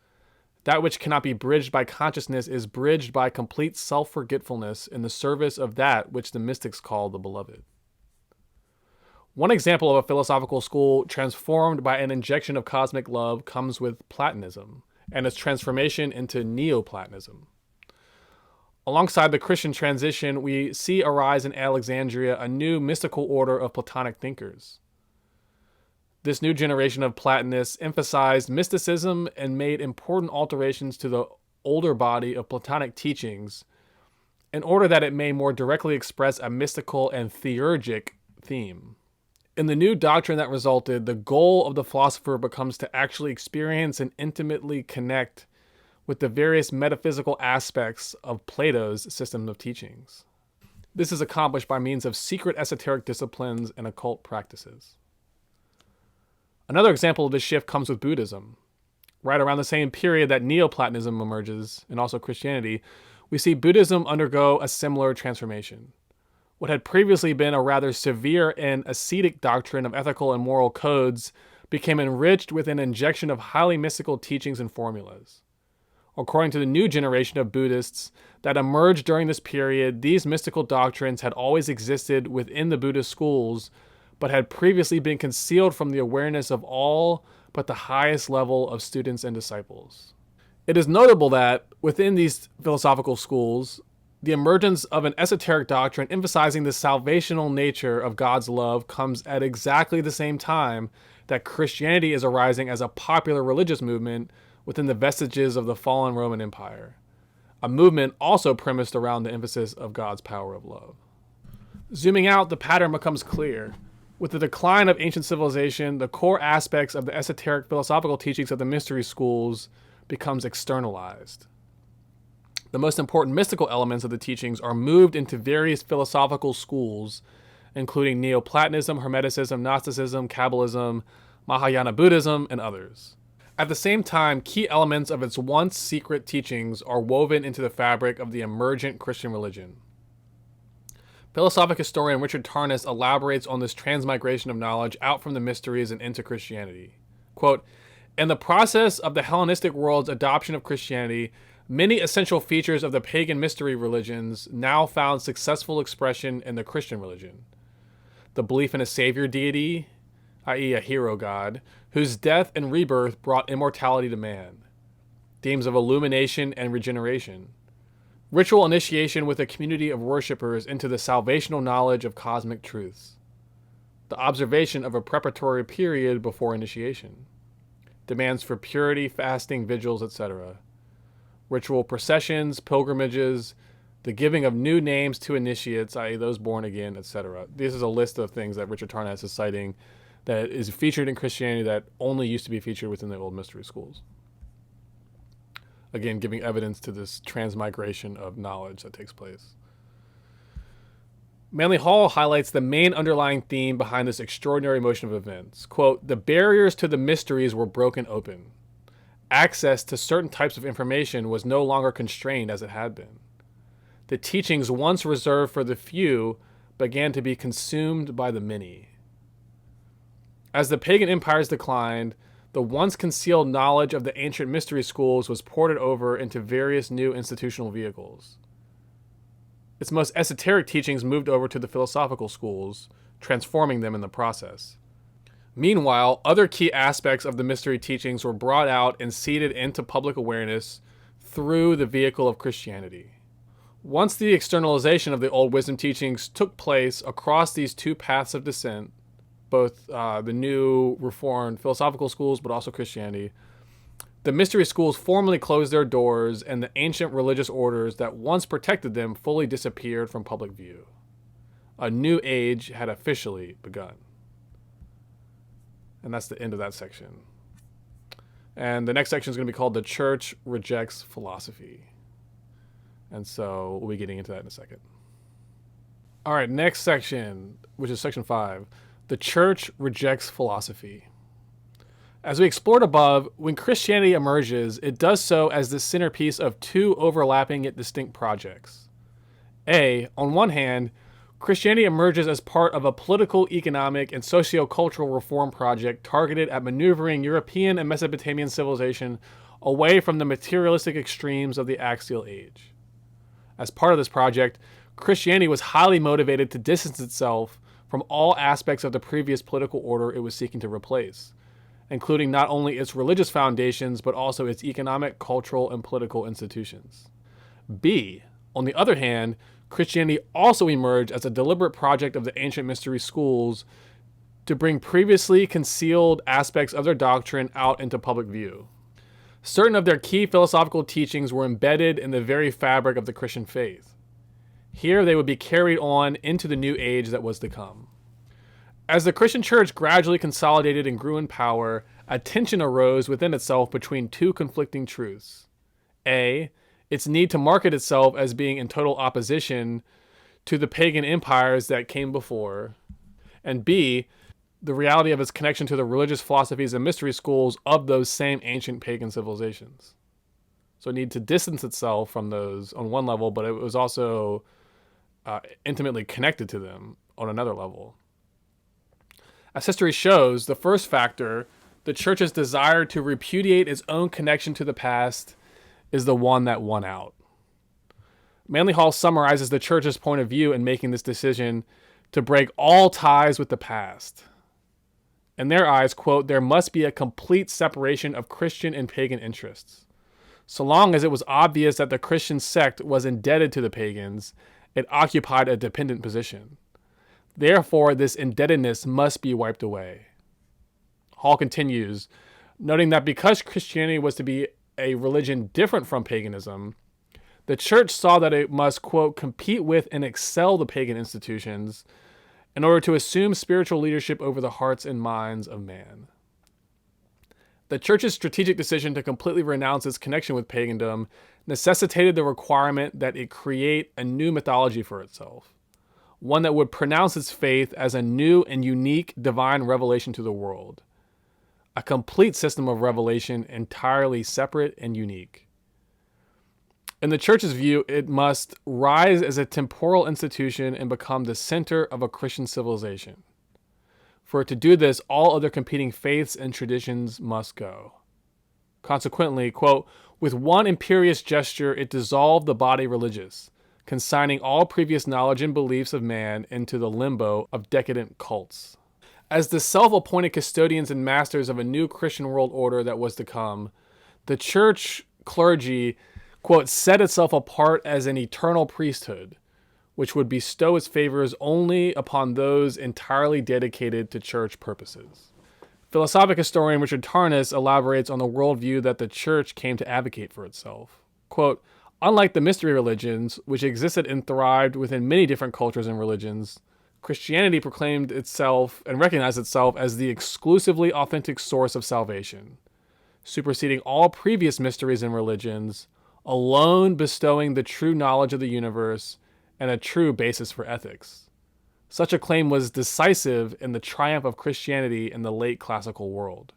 That which cannot be bridged by consciousness is bridged by complete self-forgetfulness in the service of that which the mystics call the beloved. One example of a philosophical school transformed by an injection of cosmic love comes with Platonism and its transformation into Neoplatonism. Alongside the Christian transition, we see arise in Alexandria a new mystical order of Platonic thinkers. This new generation of Platonists emphasized mysticism and made important alterations to the older body of Platonic teachings in order that it may more directly express a mystical and theurgic theme. In the new doctrine that resulted, the goal of the philosopher becomes to actually experience and intimately connect with the various metaphysical aspects of Plato's system of teachings. This is accomplished by means of secret esoteric disciplines and occult practices. Another example of this shift comes with Buddhism. Right around the same period that Neoplatonism emerges, and also Christianity, we see Buddhism undergo a similar transformation. What had previously been a rather severe and ascetic doctrine of ethical and moral codes became enriched with an injection of highly mystical teachings and formulas. According to the new generation of Buddhists that emerged during this period, these mystical doctrines had always existed within the Buddhist schools, but had previously been concealed from the awareness of all but the highest level of students and disciples. It is notable that within these philosophical schools, the emergence of an esoteric doctrine emphasizing the salvational nature of God's love comes at exactly the same time that Christianity is arising as a popular religious movement within the vestiges of the fallen Roman Empire, a movement also premised around the emphasis of God's power of love. Zooming out, the pattern becomes clear. With the decline of ancient civilization, the core aspects of the esoteric philosophical teachings of the mystery schools becomes externalized. The most important mystical elements of the teachings are moved into various philosophical schools, including Neoplatonism, Hermeticism, Gnosticism, Kabbalism, Mahayana Buddhism, and others. At the same time, key elements of its once secret teachings are woven into the fabric of the emergent Christian religion. Philosophic historian Richard Tarnas elaborates on this transmigration of knowledge out from the mysteries and into Christianity. Quote, "In the process of the Hellenistic world's adoption of Christianity, many essential features of the pagan mystery religions now found successful expression in the Christian religion. The belief in a savior deity, i.e. a hero god, whose death and rebirth brought immortality to man. Themes of illumination and regeneration. Ritual initiation with a community of worshippers into the salvational knowledge of cosmic truths. The observation of a preparatory period before initiation. Demands for purity, fasting, vigils, etc. Ritual processions, pilgrimages, the giving of new names to initiates, i.e. those born again, etc. This is a list of things that Richard Tarnas is citing that is featured in Christianity that only used to be featured within the old mystery schools. Again, giving evidence to this transmigration of knowledge that takes place. Manly Hall highlights the main underlying theme behind this extraordinary motion of events. Quote, "The barriers to the mysteries were broken open. Access to certain types of information was no longer constrained as it had been. The teachings once reserved for the few began to be consumed by the many. As the pagan empires declined, the once concealed knowledge of the ancient mystery schools was ported over into various new institutional vehicles. Its most esoteric teachings moved over to the philosophical schools, transforming them in the process. Meanwhile, other key aspects of the mystery teachings were brought out and seeded into public awareness through the vehicle of Christianity. Once the externalization of the old wisdom teachings took place across these two paths of descent, both the new reformed philosophical schools, but also Christianity, the mystery schools formally closed their doors, and the ancient religious orders that once protected them fully disappeared from public view. A new age had officially begun." And that's the end of that section. And the next section is going to be called "The Church Rejects Philosophy." And so we'll be getting into that in a second. All right, next section, which is section 5. The Church Rejects Philosophy. As we explored above, when Christianity emerges, it does so as the centerpiece of two overlapping yet distinct projects. On one hand, Christianity emerges as part of a political, economic, and socio-cultural reform project targeted at maneuvering European and Mesopotamian civilization away from the materialistic extremes of the axial age. As part of this project, Christianity was highly motivated to distance itself from all aspects of the previous political order it was seeking to replace, including not only its religious foundations, but also its economic, cultural, and political institutions. On the other hand, Christianity also emerged as a deliberate project of the ancient mystery schools to bring previously concealed aspects of their doctrine out into public view. Certain of their key philosophical teachings were embedded in the very fabric of the Christian faith. Here they would be carried on into the new age that was to come. As the Christian church gradually consolidated and grew in power, a tension arose within itself between two conflicting truths. Its need to market itself as being in total opposition to the pagan empires that came before, and B, the reality of its connection to the religious philosophies and mystery schools of those same ancient pagan civilizations. So it needed to distance itself from those on one level, but it was also intimately connected to them on another level. As history shows, the first factor, the church's desire to repudiate its own connection to the past, is the one that won out. Manly Hall summarizes the church's point of view in making this decision to break all ties with the past. In their eyes, quote, there must be a complete separation of Christian and pagan interests. So long as it was obvious that the Christian sect was indebted to the pagans, it occupied a dependent position. Therefore, this indebtedness must be wiped away. Hall continues, noting that because Christianity was to be a religion different from paganism, the church saw that it must, quote, compete with and excel the pagan institutions in order to assume spiritual leadership over the hearts and minds of man. The church's strategic decision to completely renounce its connection with pagandom necessitated the requirement that it create a new mythology for itself, one that would pronounce its faith as a new and unique divine revelation to the world, a complete system of revelation entirely separate and unique. In the church's view, it must rise as a temporal institution and become the center of a Christian civilization. For it to do this, all other competing faiths and traditions must go. Consequently, quote, with one imperious gesture, it dissolved the body religious, consigning all previous knowledge and beliefs of man into the limbo of decadent cults. As the self-appointed custodians and masters of a new Christian world order that was to come, the church clergy, quote, set itself apart as an eternal priesthood, which would bestow its favors only upon those entirely dedicated to church purposes. Philosophic historian Richard Tarnas elaborates on the worldview that the church came to advocate for itself. Quote, unlike the mystery religions, which existed and thrived within many different cultures and religions, Christianity proclaimed itself and recognized itself as the exclusively authentic source of salvation, superseding all previous mysteries and religions, alone bestowing the true knowledge of the universe and a true basis for ethics. Such a claim was decisive in the triumph of Christianity in the late classical world.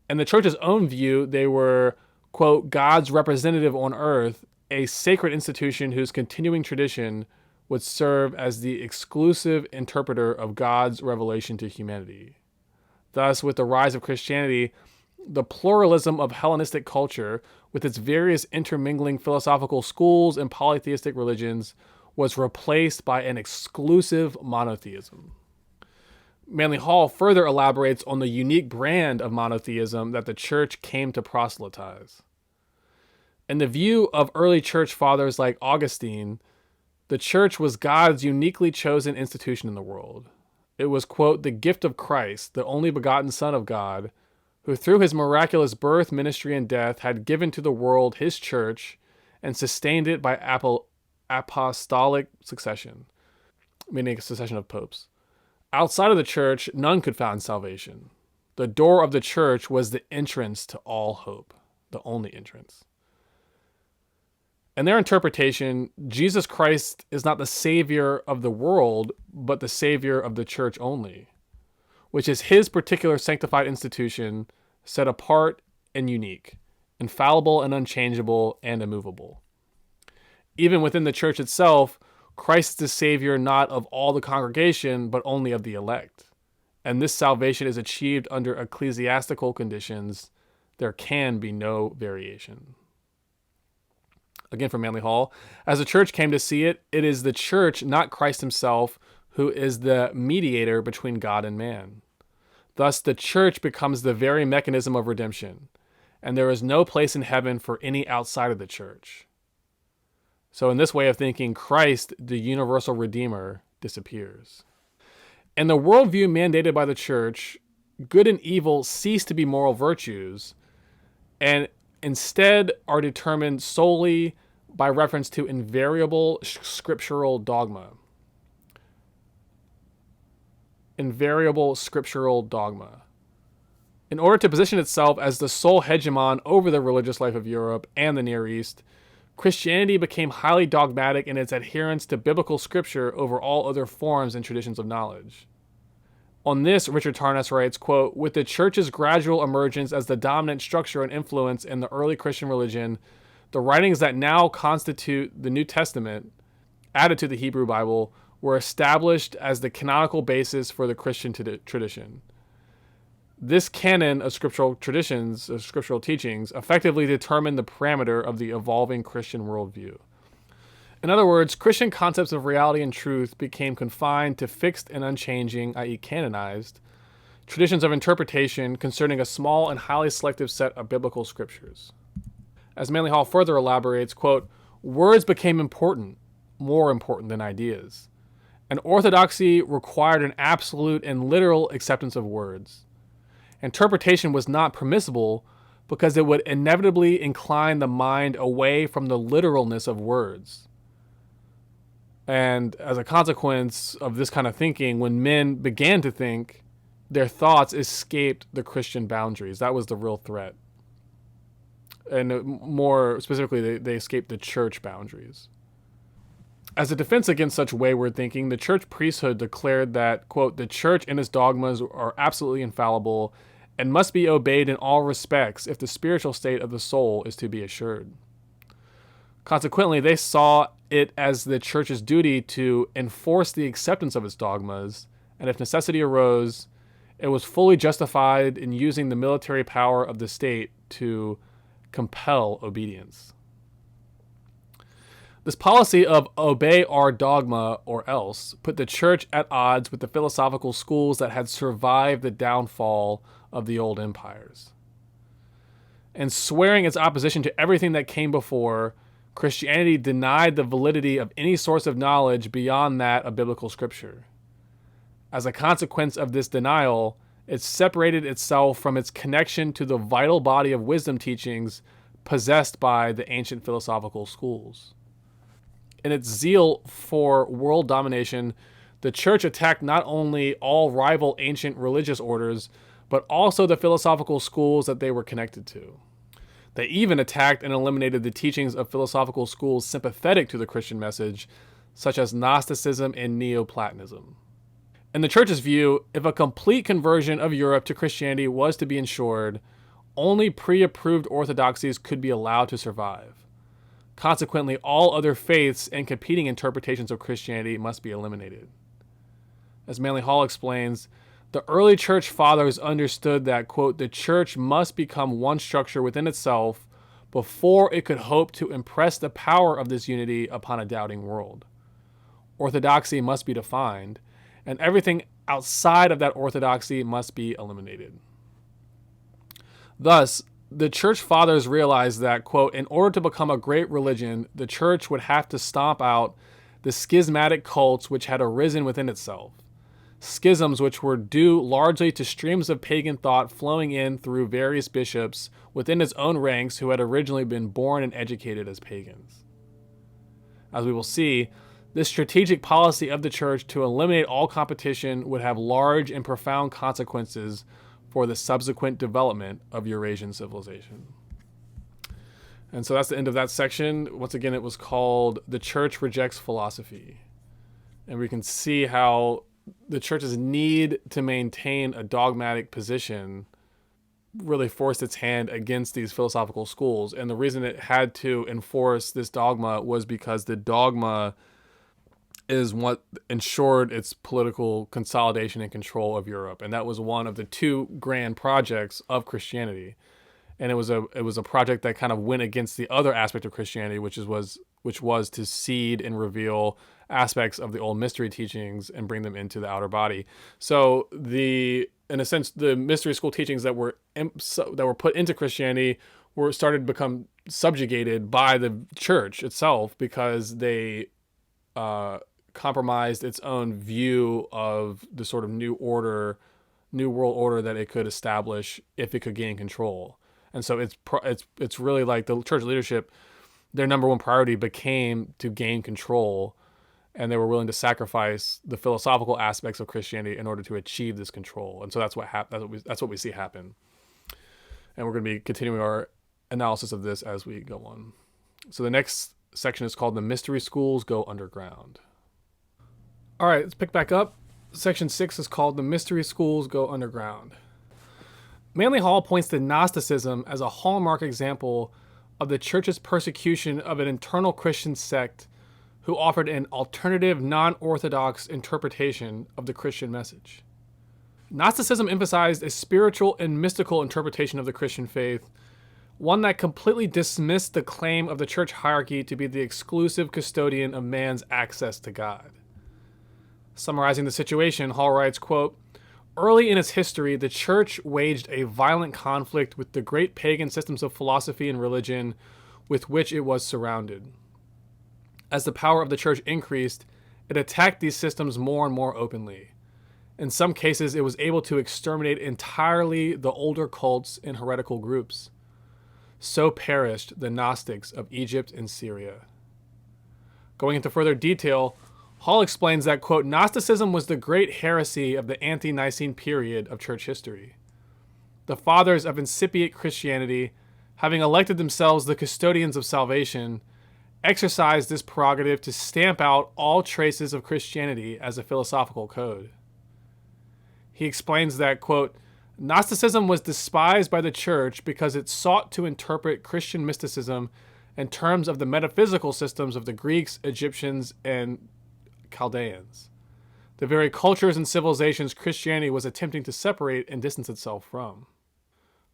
In the church's own view, they were, quote, God's representative on earth, a sacred institution whose continuing tradition would serve as the exclusive interpreter of God's revelation to humanity. Thus, with the rise of Christianity, the pluralism of Hellenistic culture, with its various intermingling philosophical schools and polytheistic religions, was replaced by an exclusive monotheism. Manly Hall further elaborates on the unique brand of monotheism that the church came to proselytize. In the view of early church fathers like Augustine, the church was God's uniquely chosen institution in the world. It was, quote, the gift of Christ, the only begotten Son of God, who through his miraculous birth, ministry, and death had given to the world his church and sustained it by apostolic succession, meaning a succession of popes. Outside of the church, none could find salvation. The door of the church was the entrance to all hope, the only entrance. In their interpretation, Jesus Christ is not the savior of the world, but the savior of the church only, which is his particular sanctified institution, set apart and unique, infallible and unchangeable and immovable. Even within the church itself, Christ is the savior not of all the congregation, but only of the elect. And this salvation is achieved under ecclesiastical conditions. There can be no variation. Again from Manly Hall, as the church came to see it, it is the church, not Christ himself, who is the mediator between God and man. Thus, the church becomes the very mechanism of redemption, and there is no place in heaven for any outside of the church. So in this way of thinking, Christ, the universal Redeemer, disappears. In the worldview mandated by the church, good and evil cease to be moral virtues, and instead are determined solely by reference to invariable scriptural dogma. Invariable scriptural dogma. In order to position itself as the sole hegemon over the religious life of Europe and the Near East, Christianity became highly dogmatic in its adherence to biblical scripture over all other forms and traditions of knowledge. On this, Richard Tarnas writes, quote, with the church's gradual emergence as the dominant structure and influence in the early Christian religion, the writings that now constitute the New Testament, added to the Hebrew Bible, were established as the canonical basis for the Christian tradition. This canon of scriptural traditions, of scriptural teachings, effectively determined the parameter of the evolving Christian worldview. In other words, Christian concepts of reality and truth became confined to fixed and unchanging, i.e., canonized, traditions of interpretation concerning a small and highly selective set of biblical scriptures. As Manly Hall further elaborates, quote, words became important, more important than ideas. And orthodoxy required an absolute and literal acceptance of words. Interpretation was not permissible because it would inevitably incline the mind away from the literalness of words. And as a consequence of this kind of thinking, when men began to think, their thoughts escaped the Christian boundaries. That was the real threat. And more specifically, they escaped the church boundaries. As a defense against such wayward thinking, the church priesthood declared that, quote, the church and its dogmas are absolutely infallible and must be obeyed in all respects if the spiritual state of the soul is to be assured. Consequently, they saw it as the church's duty to enforce the acceptance of its dogmas, and if necessity arose, it was fully justified in using the military power of the state to compel obedience. This policy of obey our dogma or else put the church at odds with the philosophical schools that had survived the downfall of the old empires. And swearing its opposition to everything that came before, Christianity denied the validity of any source of knowledge beyond that of biblical scripture. As a consequence of this denial, it separated itself from its connection to the vital body of wisdom teachings possessed by the ancient philosophical schools. In its zeal for world domination, the church attacked not only all rival ancient religious orders, but also the philosophical schools that they were connected to. They even attacked and eliminated the teachings of philosophical schools sympathetic to the Christian message, such as Gnosticism and Neoplatonism. In the church's view, if a complete conversion of Europe to Christianity was to be ensured, only pre-approved orthodoxies could be allowed to survive. Consequently, all other faiths and competing interpretations of Christianity must be eliminated. As Manly Hall explains, the early church fathers understood that, quote, the church must become one structure within itself before it could hope to impress the power of this unity upon a doubting world. Orthodoxy must be defined, and everything outside of that orthodoxy must be eliminated. Thus, the church fathers realized that, quote, in order to become a great religion, the church would have to stomp out the schismatic cults which had arisen within itself. Schisms which were due largely to streams of pagan thought flowing in through various bishops within its own ranks who had originally been born and educated as pagans. As we will see, this strategic policy of the church to eliminate all competition would have large and profound consequences for the subsequent development of Eurasian civilization. And so that's the end of that section. Once again, it was called The Church Rejects Philosophy. And we can see how the church's need to maintain a dogmatic position really forced its hand against these philosophical schools. And the reason it had to enforce this dogma was because the dogma is what ensured its political consolidation and control of Europe. And that was one of the two grand projects of Christianity. And it was a project that kind of went against the other aspect of Christianity, which was to seed and reveal aspects of the old mystery teachings and bring them into the outer body. So in a sense, the mystery school teachings that were put into Christianity started to become subjugated by the church itself because they compromised its own view of the sort of new world order that it could establish if it could gain control. And so it's really like the church leadership, their number one priority became to gain control, and they were willing to sacrifice the philosophical aspects of Christianity in order to achieve this control. And so that's what we see happen. And we're going to be continuing our analysis of this as we go on. So the next section is called The Mystery Schools Go Underground. All right, let's pick back up. Section 6 is called The Mystery Schools Go Underground. Manly Hall points to Gnosticism as a hallmark example of the church's persecution of an internal Christian sect who offered an alternative, non-orthodox interpretation of the Christian message. Gnosticism emphasized a spiritual and mystical interpretation of the Christian faith, one that completely dismissed the claim of the church hierarchy to be the exclusive custodian of man's access to God. Summarizing the situation, Hall writes, quote, "Early in its history, the church waged a violent conflict with the great pagan systems of philosophy and religion with which it was surrounded. As the power of the church increased, it attacked these systems more and more openly. In some cases, it was able to exterminate entirely the older cults and heretical groups. So perished the Gnostics of Egypt and Syria." Going into further detail, Hall explains that, quote, "Gnosticism was the great heresy of the ante-Nicene period of church history. The fathers of incipient Christianity, having elected themselves the custodians of salvation, exercised this prerogative to stamp out all traces of Christianity as a philosophical code." He explains that, quote, "Gnosticism was despised by the church because it sought to interpret Christian mysticism in terms of the metaphysical systems of the Greeks, Egyptians, and Chaldeans, the very cultures and civilizations Christianity was attempting to separate and distance itself from.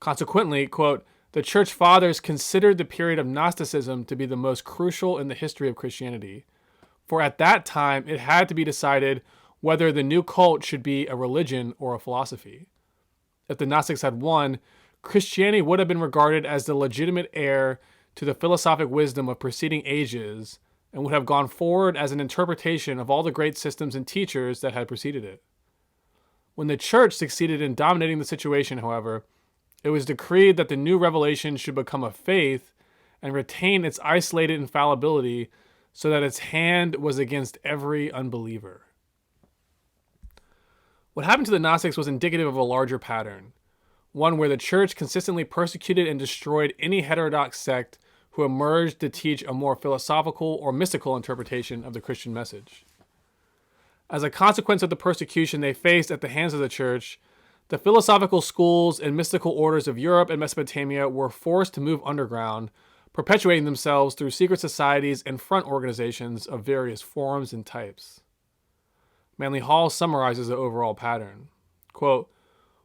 Consequently, quote, the church fathers considered the period of Gnosticism to be the most crucial in the history of Christianity, for at that time it had to be decided whether the new cult should be a religion or a philosophy. If the Gnostics had won, Christianity would have been regarded as the legitimate heir to the philosophic wisdom of preceding ages and would have gone forward as an interpretation of all the great systems and teachers that had preceded it. When the church succeeded in dominating the situation, however, it was decreed that the new revelation should become a faith and retain its isolated infallibility so that its hand was against every unbeliever. What happened to the Gnostics was indicative of a larger pattern, one where the church consistently persecuted and destroyed any heterodox sect who emerged to teach a more philosophical or mystical interpretation of the Christian message. As a consequence of the persecution they faced at the hands of the church, the philosophical schools and mystical orders of Europe and Mesopotamia were forced to move underground, perpetuating themselves through secret societies and front organizations of various forms and types. Manly Hall summarizes the overall pattern. Quote,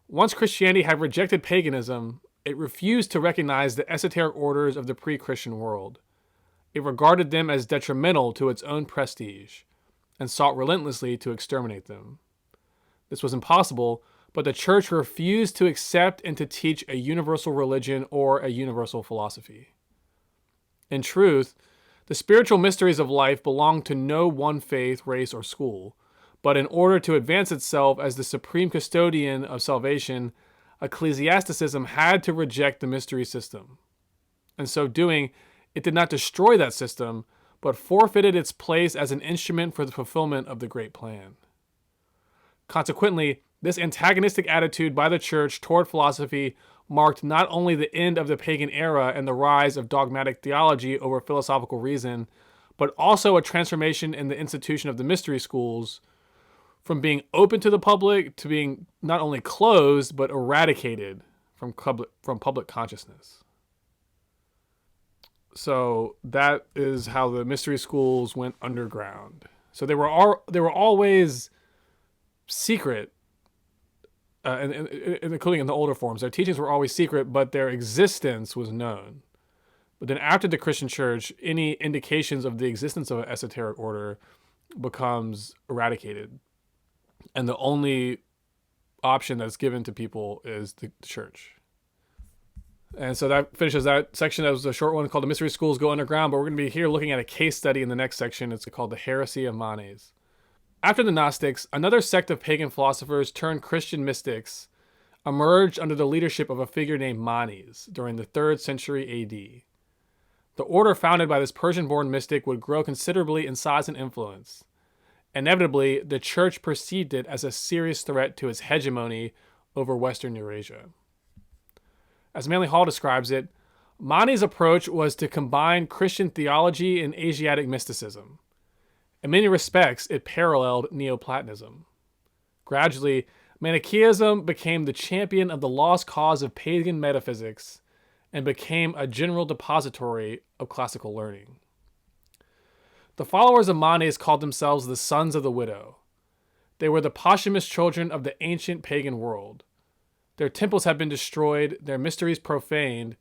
"Once Christianity had rejected paganism, it refused to recognize the esoteric orders of the pre-Christian world. It regarded them as detrimental to its own prestige and sought relentlessly to exterminate them. This was impossible, but the church refused to accept and to teach a universal religion or a universal philosophy. In truth, the spiritual mysteries of life belong to no one faith, race, or school, but in order to advance itself as the supreme custodian of salvation, ecclesiasticism had to reject the mystery system. In so doing, it did not destroy that system, but forfeited its place as an instrument for the fulfillment of the great plan. Consequently, this antagonistic attitude by the church toward philosophy marked not only the end of the pagan era and the rise of dogmatic theology over philosophical reason, but also a transformation in the institution of the mystery schools, from being open to the public to being not only closed, but eradicated from public consciousness. So that is how the mystery schools went underground. So they were always secret, including in the older forms. Their teachings were always secret, but their existence was known. But then after the Christian church, any indications of the existence of an esoteric order becomes eradicated. And the only option that's given to people is the church. And so that finishes that section. That was a short one called The Mystery Schools Go Underground, but we're going to be here looking at a case study in the next section. It's called The Heresy of Manes. After the Gnostics, another sect of pagan philosophers turned Christian mystics emerged under the leadership of a figure named Manes during the 3rd century AD. The order founded by this Persian-born mystic would grow considerably in size and influence. Inevitably, the church perceived it as a serious threat to its hegemony over Western Eurasia. As Manly Hall describes it, Manes' approach was to combine Christian theology and Asiatic mysticism. In many respects, it paralleled Neoplatonism. Gradually, Manichaeism became the champion of the lost cause of pagan metaphysics and became a general depository of classical learning. The followers of Manes called themselves the Sons of the Widow. They were the posthumous children of the ancient pagan world. Their temples had been destroyed, their mysteries profaned,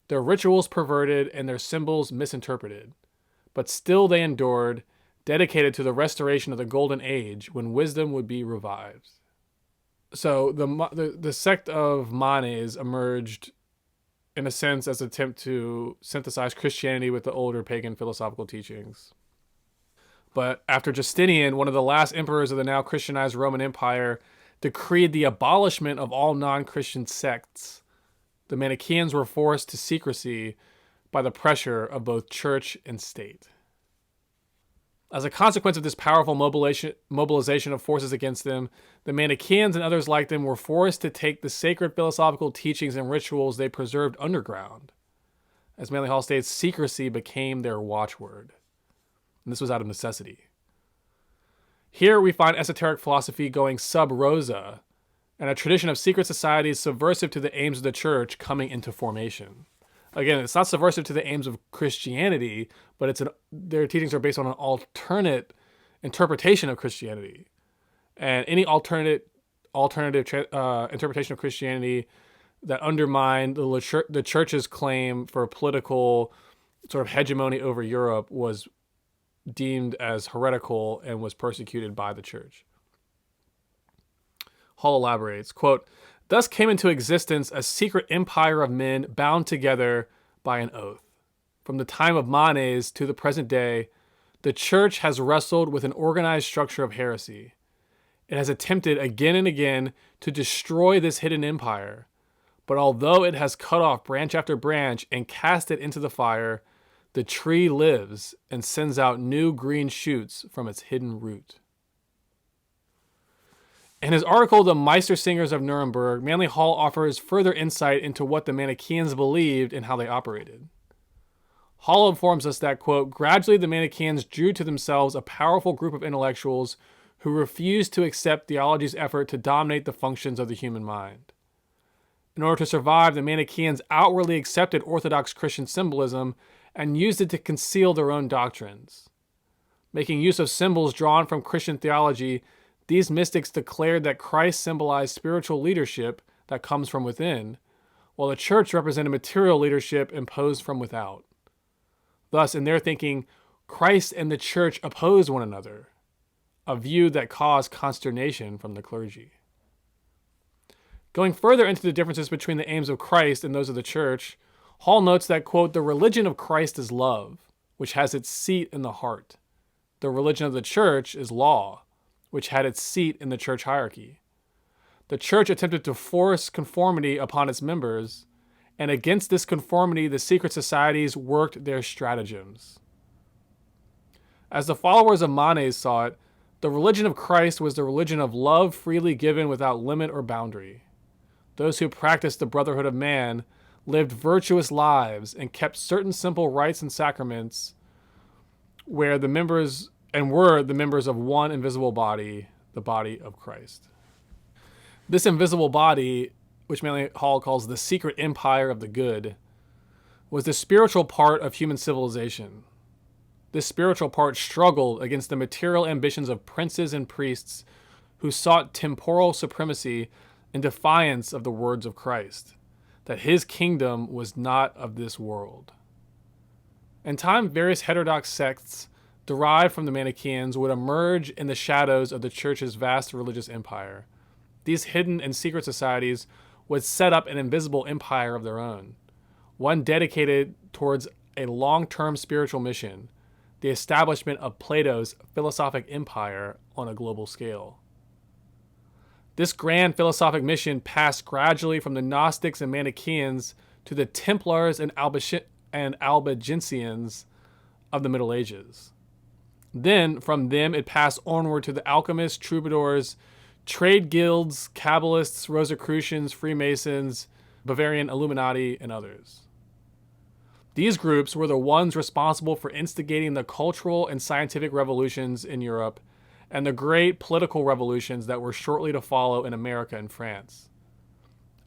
their rituals perverted, and their symbols misinterpreted. But still they endured, dedicated to the restoration of the golden age when wisdom would be revived. So the sect of Manes emerged in a sense as an attempt to synthesize Christianity with the older pagan philosophical teachings. But after Justinian, one of the last emperors of the now Christianized Roman Empire, decreed the abolishment of all non-Christian sects, the Manichaeans were forced to secrecy by the pressure of both church and state. As a consequence of this powerful mobilization of forces against them, the Manichaeans and others like them were forced to take the sacred philosophical teachings and rituals they preserved underground. As Manly Hall states, secrecy became their watchword. And this was out of necessity. Here we find esoteric philosophy going sub rosa, and a tradition of secret societies subversive to the aims of the church coming into formation. Again, it's not subversive to the aims of Christianity, but their teachings are based on an alternate interpretation of Christianity. And any alternative interpretation of Christianity that undermined the church's claim for political sort of hegemony over Europe was deemed as heretical and was persecuted by the church. Hall elaborates, quote, "Thus came into existence a secret empire of men bound together by an oath. From the time of Manes to the present day, the church has wrestled with an organized structure of heresy. It has attempted again and again to destroy this hidden empire, but although it has cut off branch after branch and cast it into the fire, the tree lives and sends out new green shoots from its hidden root." In his article, The Meistersingers of Nuremberg, Manly Hall offers further insight into what the Manichaeans believed and how they operated. Hall informs us that, quote, "Gradually the Manichaeans drew to themselves a powerful group of intellectuals who refused to accept theology's effort to dominate the functions of the human mind. In order to survive, the Manichaeans outwardly accepted Orthodox Christian symbolism and used it to conceal their own doctrines. Making use of symbols drawn from Christian theology, these mystics declared that Christ symbolized spiritual leadership that comes from within, while the church represented material leadership imposed from without. Thus, in their thinking, Christ and the church opposed one another, a view that caused consternation from the clergy." Going further into the differences between the aims of Christ and those of the church, Hall notes that, quote, "The religion of Christ is love, which has its seat in the heart. The religion of the church is law, which had its seat in the church hierarchy. The church attempted to force conformity upon its members, and against this conformity, the secret societies worked their stratagems. As the followers of Manes saw it, the religion of Christ was the religion of love freely given without limit or boundary. Those who practiced the brotherhood of man lived virtuous lives and kept certain simple rites and sacraments were the members of one invisible body, the body of Christ." This invisible body, which Manly Hall calls the secret empire of the good, was the spiritual part of human civilization. This spiritual part struggled against the material ambitions of princes and priests who sought temporal supremacy in defiance of the words of Christ, that his kingdom was not of this world. In time, various heterodox sects derived from the Manichaeans would emerge in the shadows of the church's vast religious empire. These hidden and secret societies would set up an invisible empire of their own, one dedicated towards a long-term spiritual mission, the establishment of Plato's philosophic empire on a global scale. This grand philosophic mission passed gradually from the Gnostics and Manichaeans to the Templars and Albigensians of the Middle Ages. Then, from them, it passed onward to the alchemists, troubadours, trade guilds, Kabbalists, Rosicrucians, Freemasons, Bavarian Illuminati, and others. These groups were the ones responsible for instigating the cultural and scientific revolutions in Europe and the great political revolutions that were shortly to follow in America and France.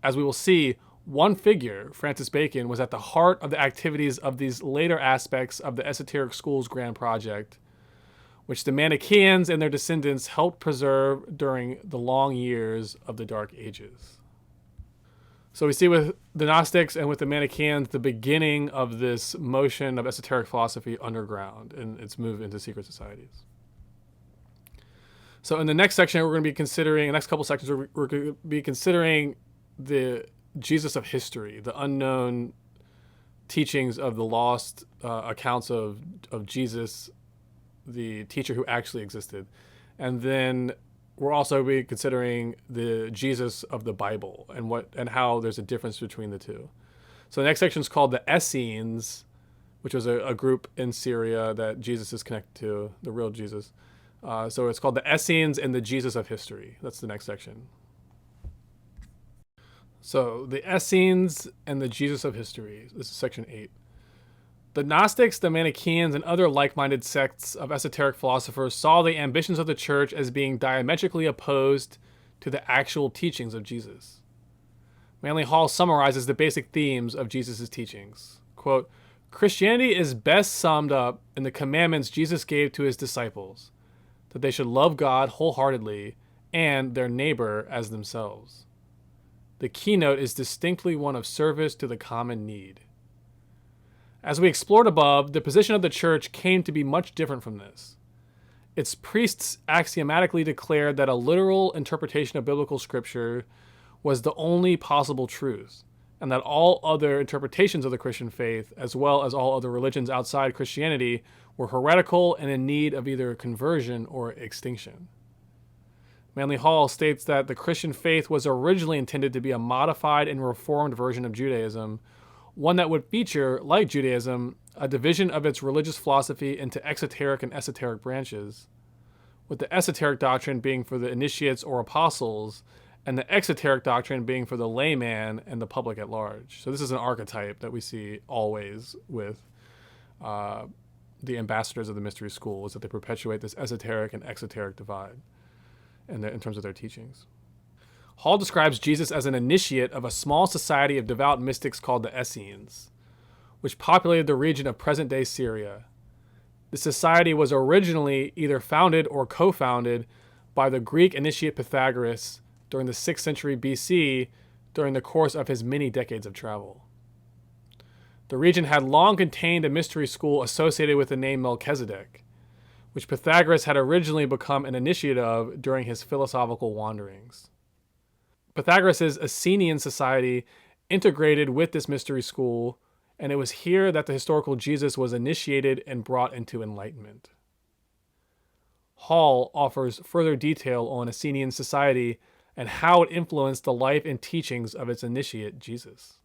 As we will see, one figure, Francis Bacon, was at the heart of the activities of these later aspects of the esoteric school's grand project, which the Manichaeans and their descendants helped preserve during the long years of the Dark Ages. So we see with the Gnostics and with the Manichaeans the beginning of this motion of esoteric philosophy underground and its move into secret societies. So in the next section, we're going to be considering, the next couple sections, we're going to be considering the Jesus of history, the unknown teachings of the lost accounts of Jesus, the teacher who actually existed. And then we're also be considering the Jesus of the Bible and how there's a difference between the two. So the next section is called the Essenes, which was a group in Syria that Jesus is connected to, the real Jesus. So it's called the Essenes and the Jesus of history. That's the next section. So the Essenes and the Jesus of history. This is section 8. The Gnostics, the Manichaeans, and other like-minded sects of esoteric philosophers saw the ambitions of the church as being diametrically opposed to the actual teachings of Jesus. Manly Hall summarizes the basic themes of Jesus' teachings. Quote, Christianity is best summed up in the commandments Jesus gave to his disciples, that they should love God wholeheartedly and their neighbor as themselves. The keynote is distinctly one of service to the common need. As we explored above, the position of the church came to be much different from this. Its priests axiomatically declared that a literal interpretation of biblical scripture was the only possible truth, and that all other interpretations of the Christian faith, as well as all other religions outside Christianity, were heretical and in need of either conversion or extinction. Manly Hall states that the Christian faith was originally intended to be a modified and reformed version of Judaism, one that would feature, like Judaism, a division of its religious philosophy into exoteric and esoteric branches, with the esoteric doctrine being for the initiates or apostles, and the exoteric doctrine being for the layman and the public at large. So this is an archetype that we see always with the ambassadors of the mystery school, is that they perpetuate this esoteric and exoteric divide in terms of their teachings. Hall describes Jesus as an initiate of a small society of devout mystics called the Essenes, which populated the region of present-day Syria. The society was originally either founded or co-founded by the Greek initiate Pythagoras during the 6th century BC during the course of his many decades of travel. The region had long contained a mystery school associated with the name Melchizedek, which Pythagoras had originally become an initiate of during his philosophical wanderings. Pythagoras' Essenian society integrated with this mystery school, and it was here that the historical Jesus was initiated and brought into enlightenment. Hall offers further detail on Essenian society and how it influenced the life and teachings of its initiate, Jesus.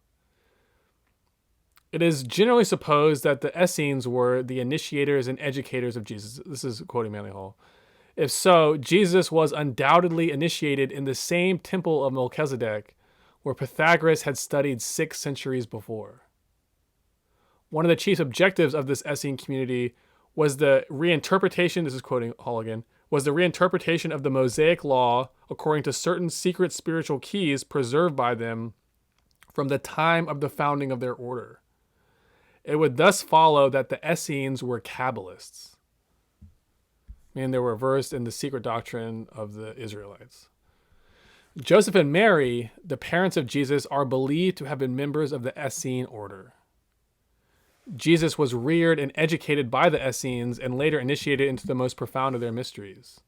It is generally supposed that the Essenes were the initiators and educators of Jesus. This is quoting Manly Hall. If so, Jesus was undoubtedly initiated in the same temple of Melchizedek where Pythagoras had studied 6 centuries before. One of the chief objectives of this Essene community was the reinterpretation, this is quoting Hall again, was the reinterpretation of the Mosaic law according to certain secret spiritual keys preserved by them from the time of the founding of their order. It would thus follow that the Essenes were Kabbalists, meaning they were versed in the secret doctrine of the Israelites. Joseph and Mary, the parents of Jesus, are believed to have been members of the Essene order. Jesus was reared and educated by the Essenes and later initiated into the most profound of their mysteries.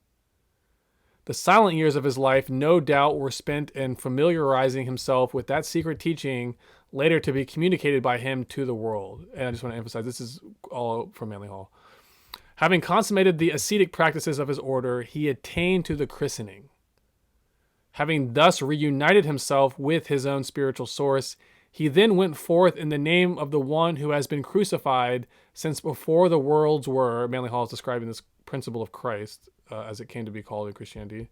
The silent years of his life no doubt were spent in familiarizing himself with that secret teaching later to be communicated by him to the world. And I just want to emphasize, this is all from Manly Hall. Having consummated the ascetic practices of his order, he attained to the christening. Having thus reunited himself with his own spiritual source, he then went forth in the name of the one who has been crucified since before the worlds were. Manly Hall is describing this principle of Christ, as it came to be called in Christianity.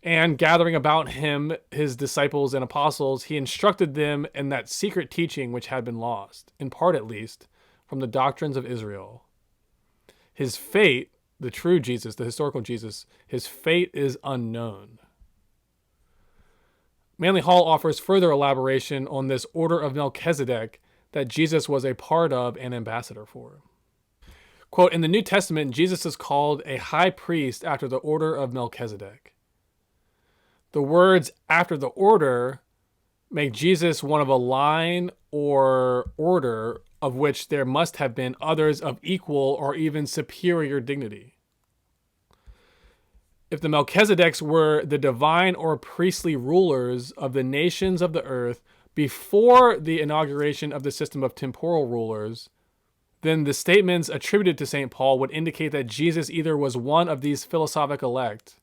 And gathering about him his disciples and apostles, he instructed them in that secret teaching which had been lost, in part at least, from the doctrines of Israel. His fate, the true Jesus, the historical Jesus, his fate is unknown. Manly Hall offers further elaboration on this order of Melchizedek that Jesus was a part of and ambassador for. Quote, in the New Testament, Jesus is called a high priest after the order of Melchizedek. The words after the order make Jesus one of a line or order of which there must have been others of equal or even superior dignity. If the Melchizedeks were the divine or priestly rulers of the nations of the earth before the inauguration of the system of temporal rulers, then the statements attributed to St. Paul would indicate that Jesus either was one of these philosophic elect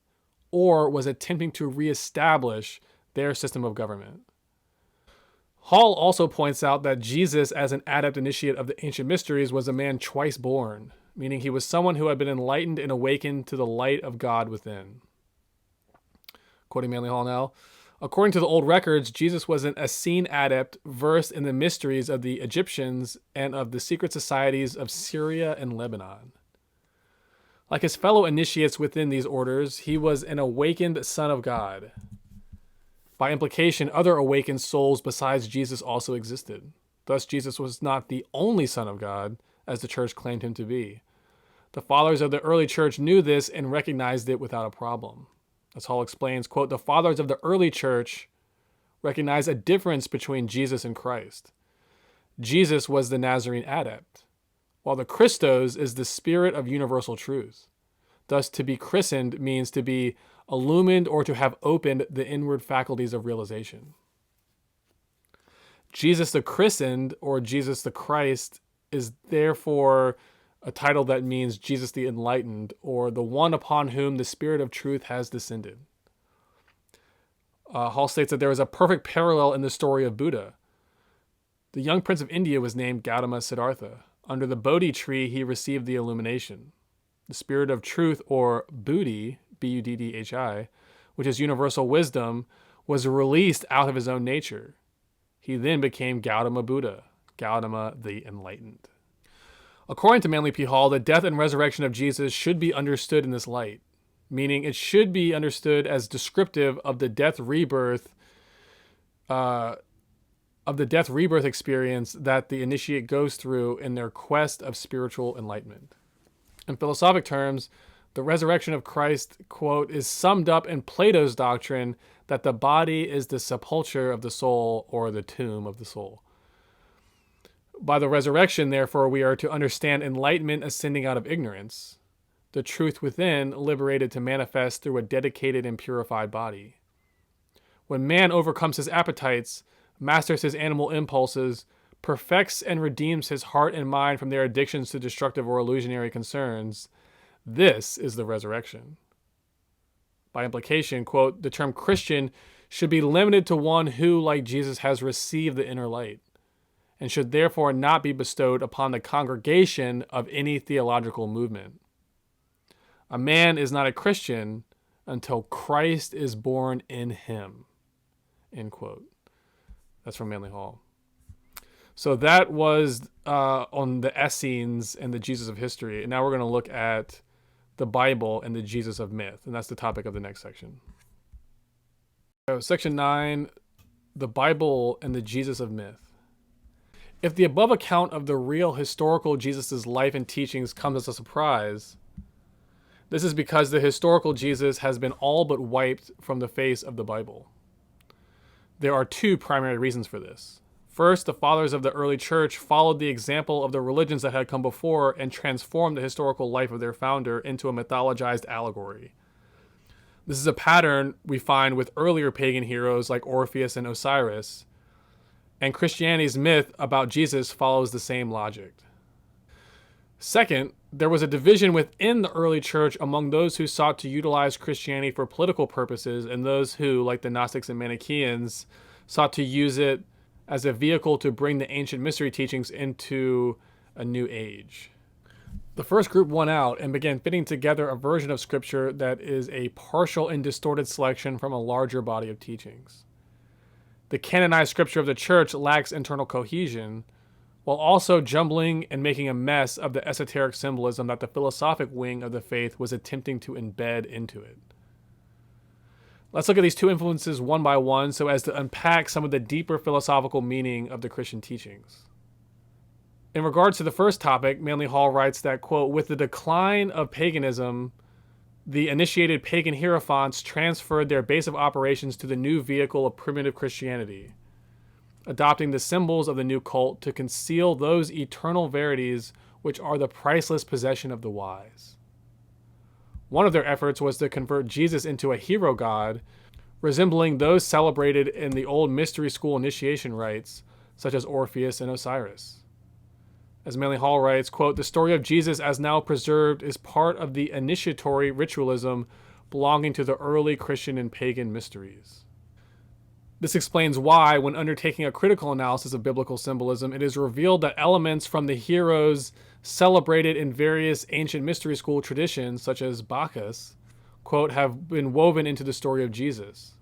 or was attempting to reestablish their system of government. Hall also points out that Jesus, as an adept initiate of the ancient mysteries, was a man twice born, meaning he was someone who had been enlightened and awakened to the light of God within. Quoting Manly Hall now, according to the old records, Jesus was an Essene adept versed in the mysteries of the Egyptians and of the secret societies of Syria and Lebanon. Like his fellow initiates within these orders, he was an awakened son of God. By implication, other awakened souls besides Jesus also existed. Thus, Jesus was not the only Son of God, as the church claimed him to be. The fathers of the early church knew this and recognized it without a problem. As Hall explains, quote, the fathers of the early church recognized a difference between Jesus and Christ. Jesus was the Nazarene adept, while the Christos is the spirit of universal truth. Thus, to be christened means to be illumined or to have opened the inward faculties of realization. Jesus the Christened, or Jesus the Christ, is therefore a title that means Jesus the Enlightened, or the one upon whom the Spirit of truth has descended. Hall states that there is a perfect parallel in the story of Buddha. The young prince of India was named Gautama Siddhartha. Under the Bodhi tree, he received the illumination. The Spirit of truth, or Buddhi, Buddhi, which is universal wisdom, was released out of his own nature. He then became Gautama Buddha, Gautama the Enlightened. According to Manly P. Hall, the death and resurrection of Jesus should be understood in this light, meaning it should be understood as descriptive of the death-rebirth experience that the initiate goes through in their quest of spiritual enlightenment. In philosophic terms, the resurrection of Christ, quote, is summed up in Plato's doctrine that the body is the sepulcher of the soul, or the tomb of the soul. By the resurrection, therefore, we are to understand enlightenment ascending out of ignorance, the truth within liberated to manifest through a dedicated and purified body. When man overcomes his appetites, masters his animal impulses, perfects and redeems his heart and mind from their addictions to destructive or illusionary concerns, this is the resurrection. By implication, quote, the term Christian should be limited to one who, like Jesus, has received the inner light, and should therefore not be bestowed upon the congregation of any theological movement. A man is not a Christian until Christ is born in him, end quote. That's from Manly Hall. So that was on the Essenes and the Jesus of history. And now we're going to look at the Bible and the Jesus of myth. And that's the topic of the next section. So section 9, the Bible and the Jesus of myth. If the above account of the real historical Jesus' life and teachings comes as a surprise, this is because the historical Jesus has been all but wiped from the face of the Bible. There are two primary reasons for this. First, the fathers of the early church followed the example of the religions that had come before and transformed the historical life of their founder into a mythologized allegory. This is a pattern we find with earlier pagan heroes like Orpheus and Osiris, and Christianity's myth about Jesus follows the same logic. Second, there was a division within the early church among those who sought to utilize Christianity for political purposes and those who, like the Gnostics and Manichaeans, sought to use it as a vehicle to bring the ancient mystery teachings into a new age. The first group won out and began fitting together a version of Scripture that is a partial and distorted selection from a larger body of teachings. The canonized Scripture of the Church lacks internal cohesion, while also jumbling and making a mess of the esoteric symbolism that the philosophic wing of the faith was attempting to embed into it. Let's look at these two influences one by one so as to unpack some of the deeper philosophical meaning of the Christian teachings. In regards to the first topic, Manly Hall writes that, quote, with the decline of paganism, the initiated pagan hierophants transferred their base of operations to the new vehicle of primitive Christianity. adopting the symbols of the new cult to conceal those eternal verities which are the priceless possession of the wise. One of their efforts was to convert Jesus into a hero god, resembling those celebrated in the old mystery school initiation rites, such as Orpheus and Osiris. As Manly Hall writes, quote, "The story of Jesus as now preserved is part of the initiatory ritualism belonging to the early Christian and pagan mysteries." This explains why, when undertaking a critical analysis of biblical symbolism, it is revealed that elements from the heroes celebrated in various ancient mystery school traditions, such as Bacchus, quote, have been woven into the story of Jesus.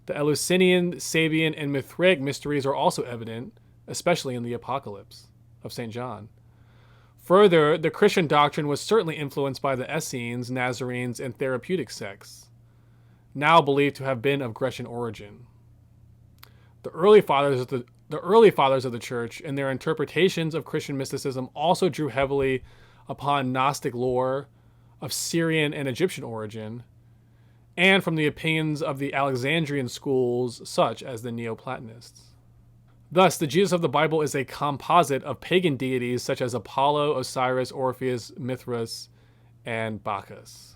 The Eleusinian, Sabian, and Mithraic mysteries are also evident, especially in the Apocalypse of St. John. Further, the Christian doctrine was certainly influenced by the Essenes, Nazarenes, and therapeutic sects, now believed to have been of Grecian origin. The early fathers of the church, in their interpretations of Christian mysticism, also drew heavily upon Gnostic lore of Syrian and Egyptian origin, and from the opinions of the Alexandrian schools, such as the Neoplatonists. Thus, the Jesus of the Bible is a composite of pagan deities such as Apollo, Osiris, Orpheus, Mithras, and Bacchus.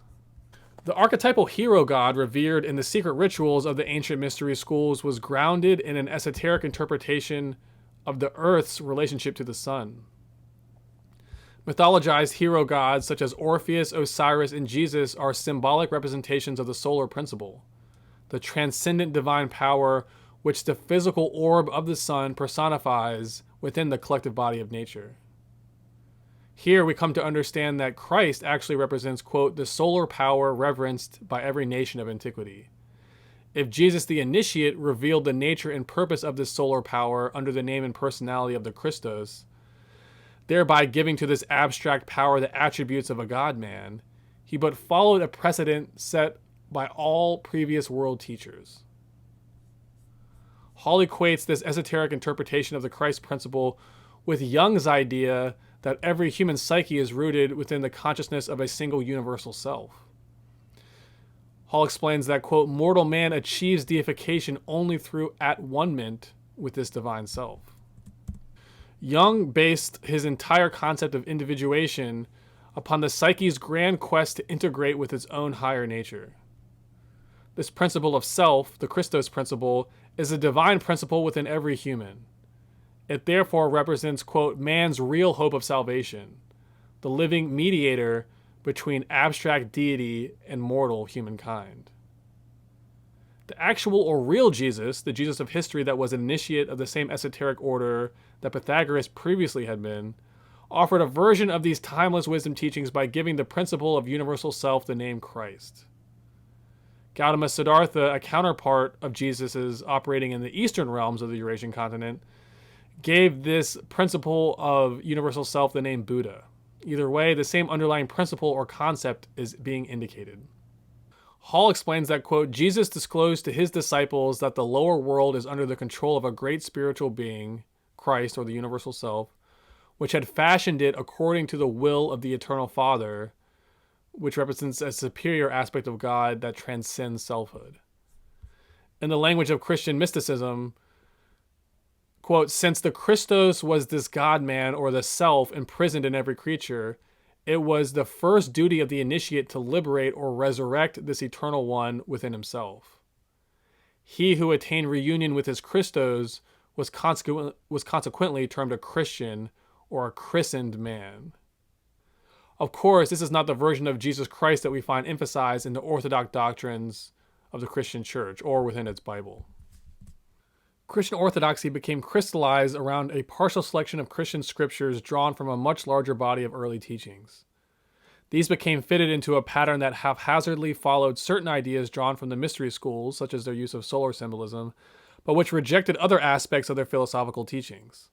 The archetypal hero god revered in the secret rituals of the ancient mystery schools was grounded in an esoteric interpretation of the earth's relationship to the sun. Mythologized hero gods such as Orpheus, Osiris, and Jesus are symbolic representations of the solar principle, the transcendent divine power which the physical orb of the sun personifies within the collective body of nature. Here we come to understand that Christ actually represents, quote, the solar power reverenced by every nation of antiquity. If Jesus the Initiate revealed the nature and purpose of this solar power under the name and personality of the Christos, thereby giving to this abstract power the attributes of a God-man, he but followed a precedent set by all previous world teachers. Hall equates this esoteric interpretation of the Christ principle with Jung's idea that every human psyche is rooted within the consciousness of a single universal self. Hall explains that, quote, mortal man achieves deification only through at-one-ment with this divine self. Jung based his entire concept of individuation upon the psyche's grand quest to integrate with its own higher nature. This principle of self, the Christos principle, is a divine principle within every human. It therefore represents, quote, man's real hope of salvation, the living mediator between abstract deity and mortal humankind. The actual or real Jesus, the Jesus of history that was an initiate of the same esoteric order that Pythagoras previously had been, offered a version of these timeless wisdom teachings by giving the principle of universal self the name Christ. Gautama Siddhartha, a counterpart of Jesus's operating in the eastern realms of the Eurasian continent, gave this principle of universal self the name Buddha. Either way, the same underlying principle or concept is being indicated. Hall explains that, quote, Jesus disclosed to his disciples that the lower world is under the control of a great spiritual being, Christ or the universal self, which had fashioned it according to the will of the eternal Father, which represents a superior aspect of God that transcends selfhood. In the language of Christian mysticism, quote, since the Christos was this God-man or the self imprisoned in every creature, it was the first duty of the initiate to liberate or resurrect this eternal one within himself. He who attained reunion with his Christos was consequently termed a Christian or a christened man. Of course, this is not the version of Jesus Christ that we find emphasized in the orthodox doctrines of the Christian church or within its Bible. Christian orthodoxy became crystallized around a partial selection of Christian scriptures drawn from a much larger body of early teachings. These became fitted into a pattern that haphazardly followed certain ideas drawn from the mystery schools, such as their use of solar symbolism, but which rejected other aspects of their philosophical teachings.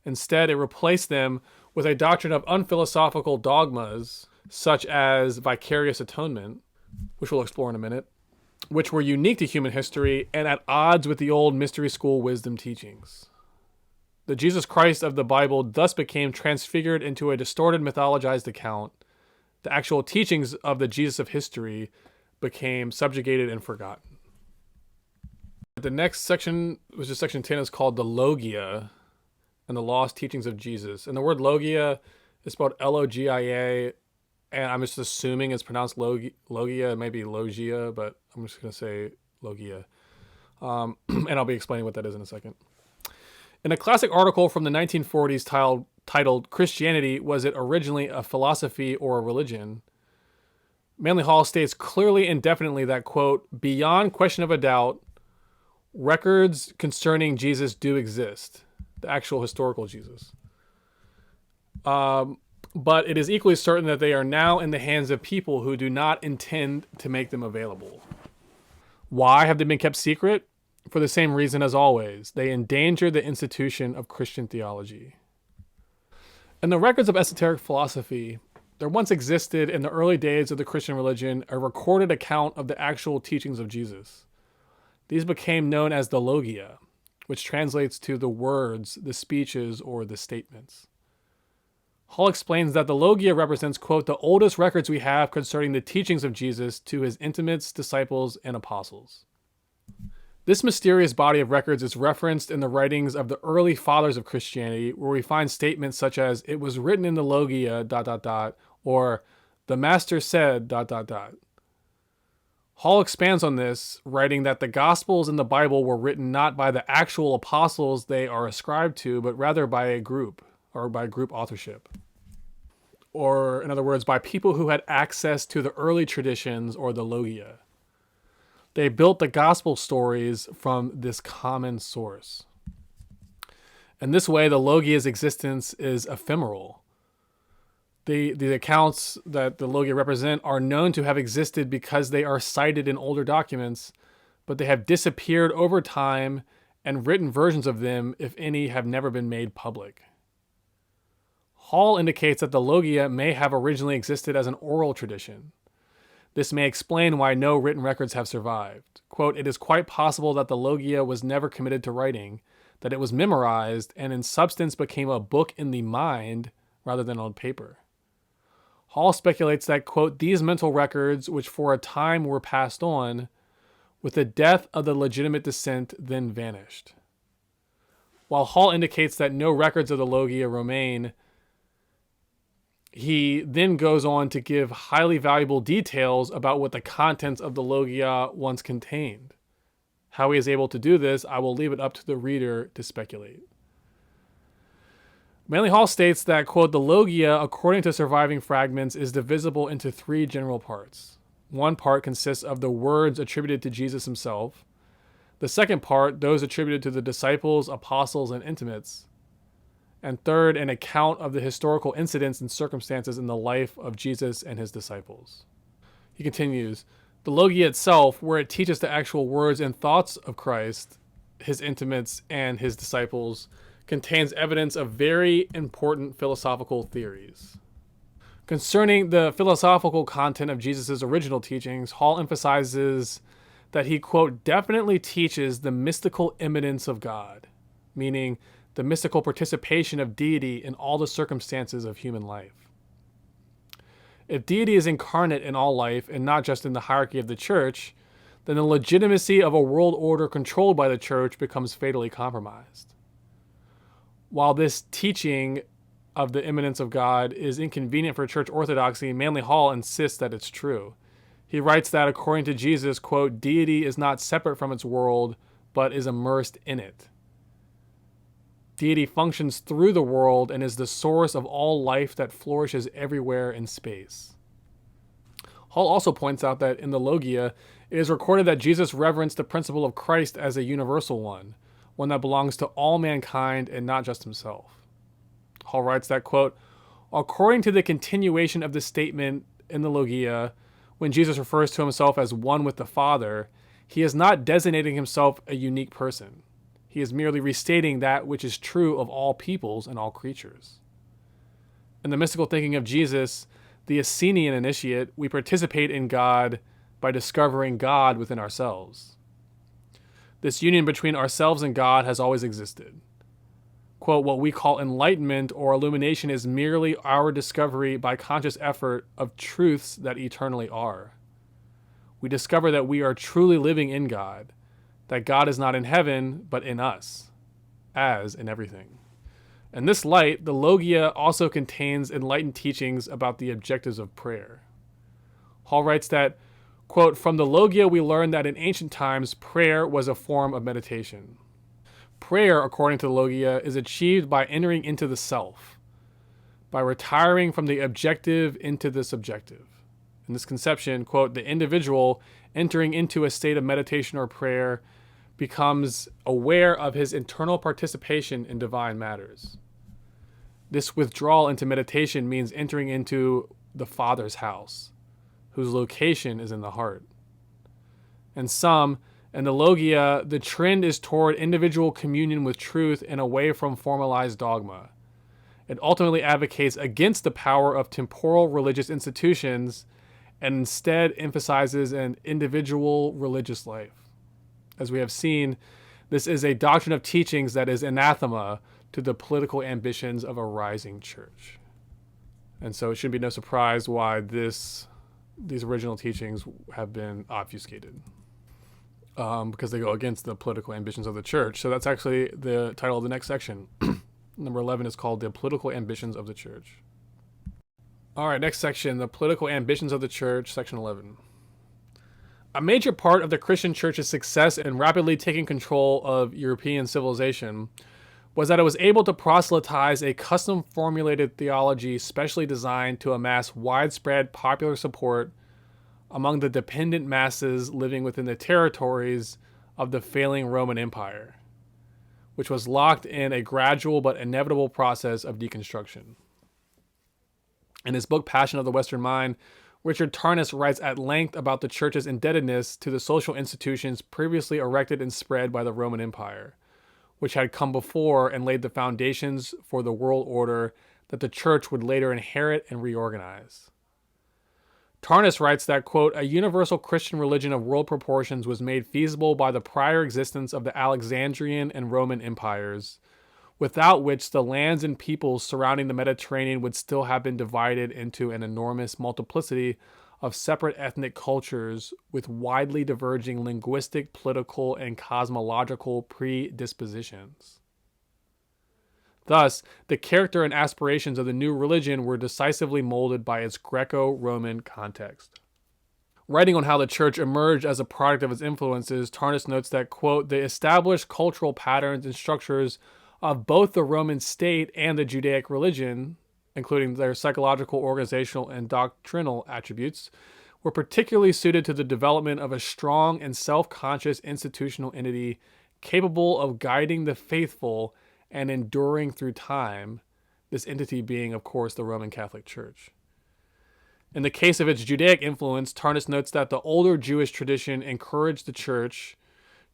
Instead, it replaced them with a doctrine of unphilosophical dogmas, such as vicarious atonement, which we'll explore in a minute, which were unique to human history and at odds with the old mystery school wisdom teachings. The Jesus Christ of the Bible thus became transfigured into a distorted mythologized account. The actual teachings of the Jesus of history became subjugated and forgotten. the next section, which is section 10, is called the Logia and the Lost Teachings of Jesus. And the word Logia is spelled Logia, and I'm just assuming it's pronounced Logia. It may be Logia, but I'm just going to say Logia. And I'll be explaining what that is in a second. In a classic article from the 1940s titled Christianity, Was It Originally a Philosophy or a Religion?, Manly Hall states clearly and definitely that, quote, beyond question of a doubt, records concerning Jesus do exist, the actual historical Jesus. But it is equally certain that they are now in the hands of people who do not intend to make them available. Why have they been kept secret? For the same reason as always. They endanger the institution of Christian theology. In the records of esoteric philosophy, there once existed in the early days of the Christian religion a recorded account of the actual teachings of Jesus. These became known as the Logia, which translates to the words, the speeches, or the statements. Hall explains that the Logia represents, quote, the oldest records we have concerning the teachings of Jesus to his intimates, disciples, and apostles. This mysterious body of records is referenced in the writings of the early fathers of Christianity, where we find statements such as, it was written in the Logia, ... or the Master said, ... Hall expands on this, writing that the Gospels in the Bible were written not by the actual apostles they are ascribed to, but rather by a group, or by group authorship. Or, in other words, by people who had access to the early traditions or the Logia. They built the gospel stories from this common source. In this way, the Logia's existence is ephemeral. The accounts that the Logia represent are known to have existed because they are cited in older documents, but they have disappeared over time, and written versions of them, if any, have never been made public. Hall indicates that the Logia may have originally existed as an oral tradition. This may explain why no written records have survived. Quote, it is quite possible that the Logia was never committed to writing, that it was memorized and in substance became a book in the mind rather than on paper. Hall speculates that, quote, these mental records, which for a time were passed on, with the death of the legitimate descent then vanished. While Hall indicates that no records of the Logia remain, he then goes on to give highly valuable details about what the contents of the Logia once contained. How he is able to do this, I will leave it up to the reader to speculate. Manly Hall states that, quote, the Logia, according to surviving fragments, is divisible into three general parts. One part consists of the words attributed to Jesus himself. The second part, those attributed to the disciples, apostles, and intimates. And third, an account of the historical incidents and circumstances in the life of Jesus and his disciples. He continues, the Logia itself, where it teaches the actual words and thoughts of Christ, his intimates, and his disciples, contains evidence of very important philosophical theories. Concerning the philosophical content of Jesus' original teachings, Hall emphasizes that he, quote, definitely teaches the mystical immanence of God, meaning the mystical participation of deity in all the circumstances of human life. If deity is incarnate in all life and not just in the hierarchy of the church, then the legitimacy of a world order controlled by the church becomes fatally compromised. While this teaching of the immanence of God is inconvenient for church orthodoxy, Manly Hall insists that it's true. He writes that according to Jesus, quote, deity is not separate from its world, but is immersed in it. Deity functions through the world and is the source of all life that flourishes everywhere in space. Hall also points out that in the Logia, it is recorded that Jesus reverenced the principle of Christ as a universal one that belongs to all mankind and not just himself. Hall writes that, quote, according to the continuation of this statement in the Logia, when Jesus refers to himself as one with the Father, he is not designating himself a unique person. He is merely restating that which is true of all peoples and all creatures. In the mystical thinking of Jesus, the Essenian initiate, we participate in God by discovering God within ourselves. This union between ourselves and God has always existed. Quote, what we call enlightenment or illumination is merely our discovery by conscious effort of truths that eternally are. We discover that we are truly living in God, that God is not in heaven, but in us, as in everything. In this light, the Logia also contains enlightened teachings about the objectives of prayer. Hall writes that, quote, "From the Logia we learn that in ancient times, prayer was a form of meditation. Prayer, according to the Logia, is achieved by entering into the self, by retiring from the objective into the subjective. In this conception, quote, the individual entering into a state of meditation or prayer becomes aware of his internal participation in divine matters. This withdrawal into meditation means entering into the Father's house, whose location is in the heart. In sum, in the Logia, the trend is toward individual communion with truth and away from formalized dogma. It ultimately advocates against the power of temporal religious institutions and instead emphasizes an individual religious life. As we have seen, this is a doctrine of teachings that is anathema to the political ambitions of a rising church." And so it should be no surprise why these original teachings have been obfuscated, because they go against the political ambitions of the church. So that's actually the title of the next section. Number 11 is called The Political Ambitions of the Church. All right, next section, The Political Ambitions of the Church, section 11. A major part of the Christian church's success in rapidly taking control of European civilization was that it was able to proselytize a custom-formulated theology specially designed to amass widespread popular support among the dependent masses living within the territories of the failing Roman Empire, which was locked in a gradual but inevitable process of deconstruction. In his book, Passion of the Western Mind, Richard Tarnas writes at length about the church's indebtedness to the social institutions previously erected and spread by the Roman Empire, which had come before and laid the foundations for the world order that the church would later inherit and reorganize. Tarnas writes that, quote, "A universal Christian religion of world proportions was made feasible by the prior existence of the Alexandrian and Roman empires, without which the lands and peoples surrounding the Mediterranean would still have been divided into an enormous multiplicity of separate ethnic cultures with widely diverging linguistic, political, and cosmological predispositions. Thus, the character and aspirations of the new religion were decisively molded by its Greco-Roman context." Writing on how the church emerged as a product of its influences, Tarnas notes that, quote, "The established cultural patterns and structures of both the Roman state and the Judaic religion, including their psychological, organizational, and doctrinal attributes, were particularly suited to the development of a strong and self-conscious institutional entity capable of guiding the faithful and enduring through time, this entity being, of course, the Roman Catholic Church. In the case of its Judaic influence, Tarnas notes that the older Jewish tradition encouraged the church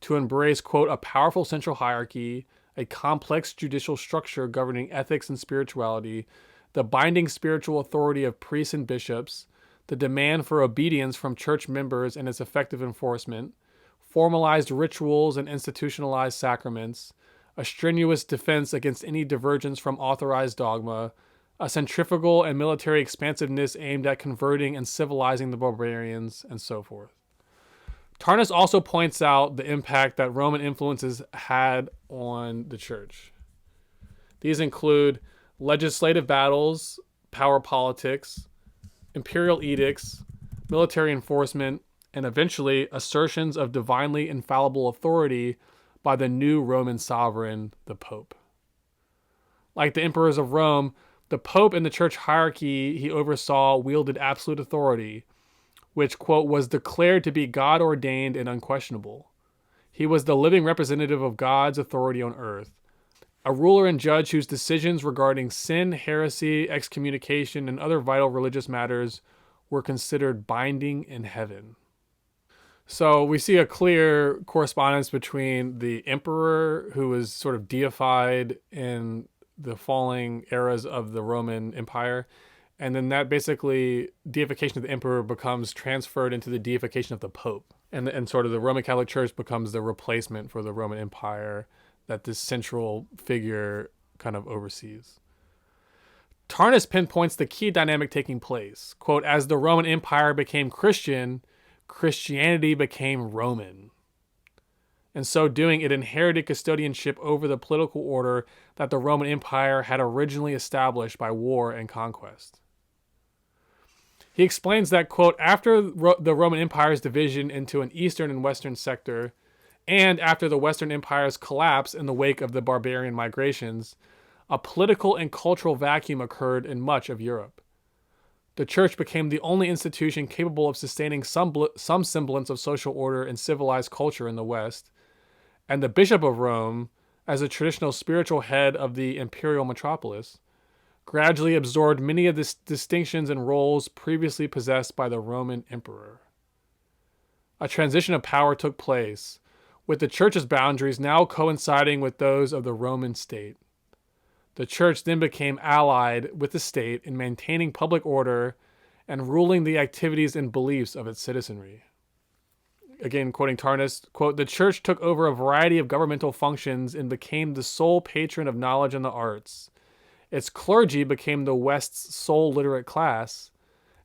to embrace, quote, "a powerful central hierarchy, a complex judicial structure governing ethics and spirituality, the binding spiritual authority of priests and bishops, the demand for obedience from church members and its effective enforcement, formalized rituals and institutionalized sacraments, a strenuous defense against any divergence from authorized dogma, a centrifugal and military expansiveness aimed at converting and civilizing the barbarians," and so forth. Tarnas also points out the impact that Roman influences had on the church. These include legislative battles, power politics, imperial edicts, military enforcement, and eventually assertions of divinely infallible authority by the new Roman sovereign, the Pope. Like the emperors of Rome, the Pope in the church hierarchy he oversaw wielded absolute authority, which, quote, "was declared to be God-ordained and unquestionable. He was the living representative of God's authority on earth, a ruler and judge whose decisions regarding sin, heresy, excommunication, and other vital religious matters were considered binding in heaven." So we see a clear correspondence between the emperor, who was sort of deified in the falling eras of the Roman Empire, and then that basically deification of the emperor becomes transferred into the deification of the Pope. And sort of the Roman Catholic Church becomes the replacement for the Roman Empire that this central figure kind of oversees. Tarnas pinpoints the key dynamic taking place. Quote, "As the Roman Empire became Christian, Christianity became Roman." In so doing, it inherited custodianship over the political order that the Roman Empire had originally established by war and conquest. He explains that, quote, after the Roman Empire's division into an eastern and western sector, and after the Western Empire's collapse in the wake of the barbarian migrations, a political and cultural vacuum occurred in much of Europe. The church became the only institution capable of sustaining some semblance of social order and civilized culture in the West, and the Bishop of Rome, as a traditional spiritual head of the imperial metropolis, gradually absorbed many of the distinctions and roles previously possessed by the Roman emperor. A transition of power took place, with the church's boundaries now coinciding with those of the Roman state. The church then became allied with the state in maintaining public order and ruling the activities and beliefs of its citizenry. Again, quoting Tarnas, quote, the church took over a variety of governmental functions and became the sole patron of knowledge and the arts. Its clergy became the West's sole literate class,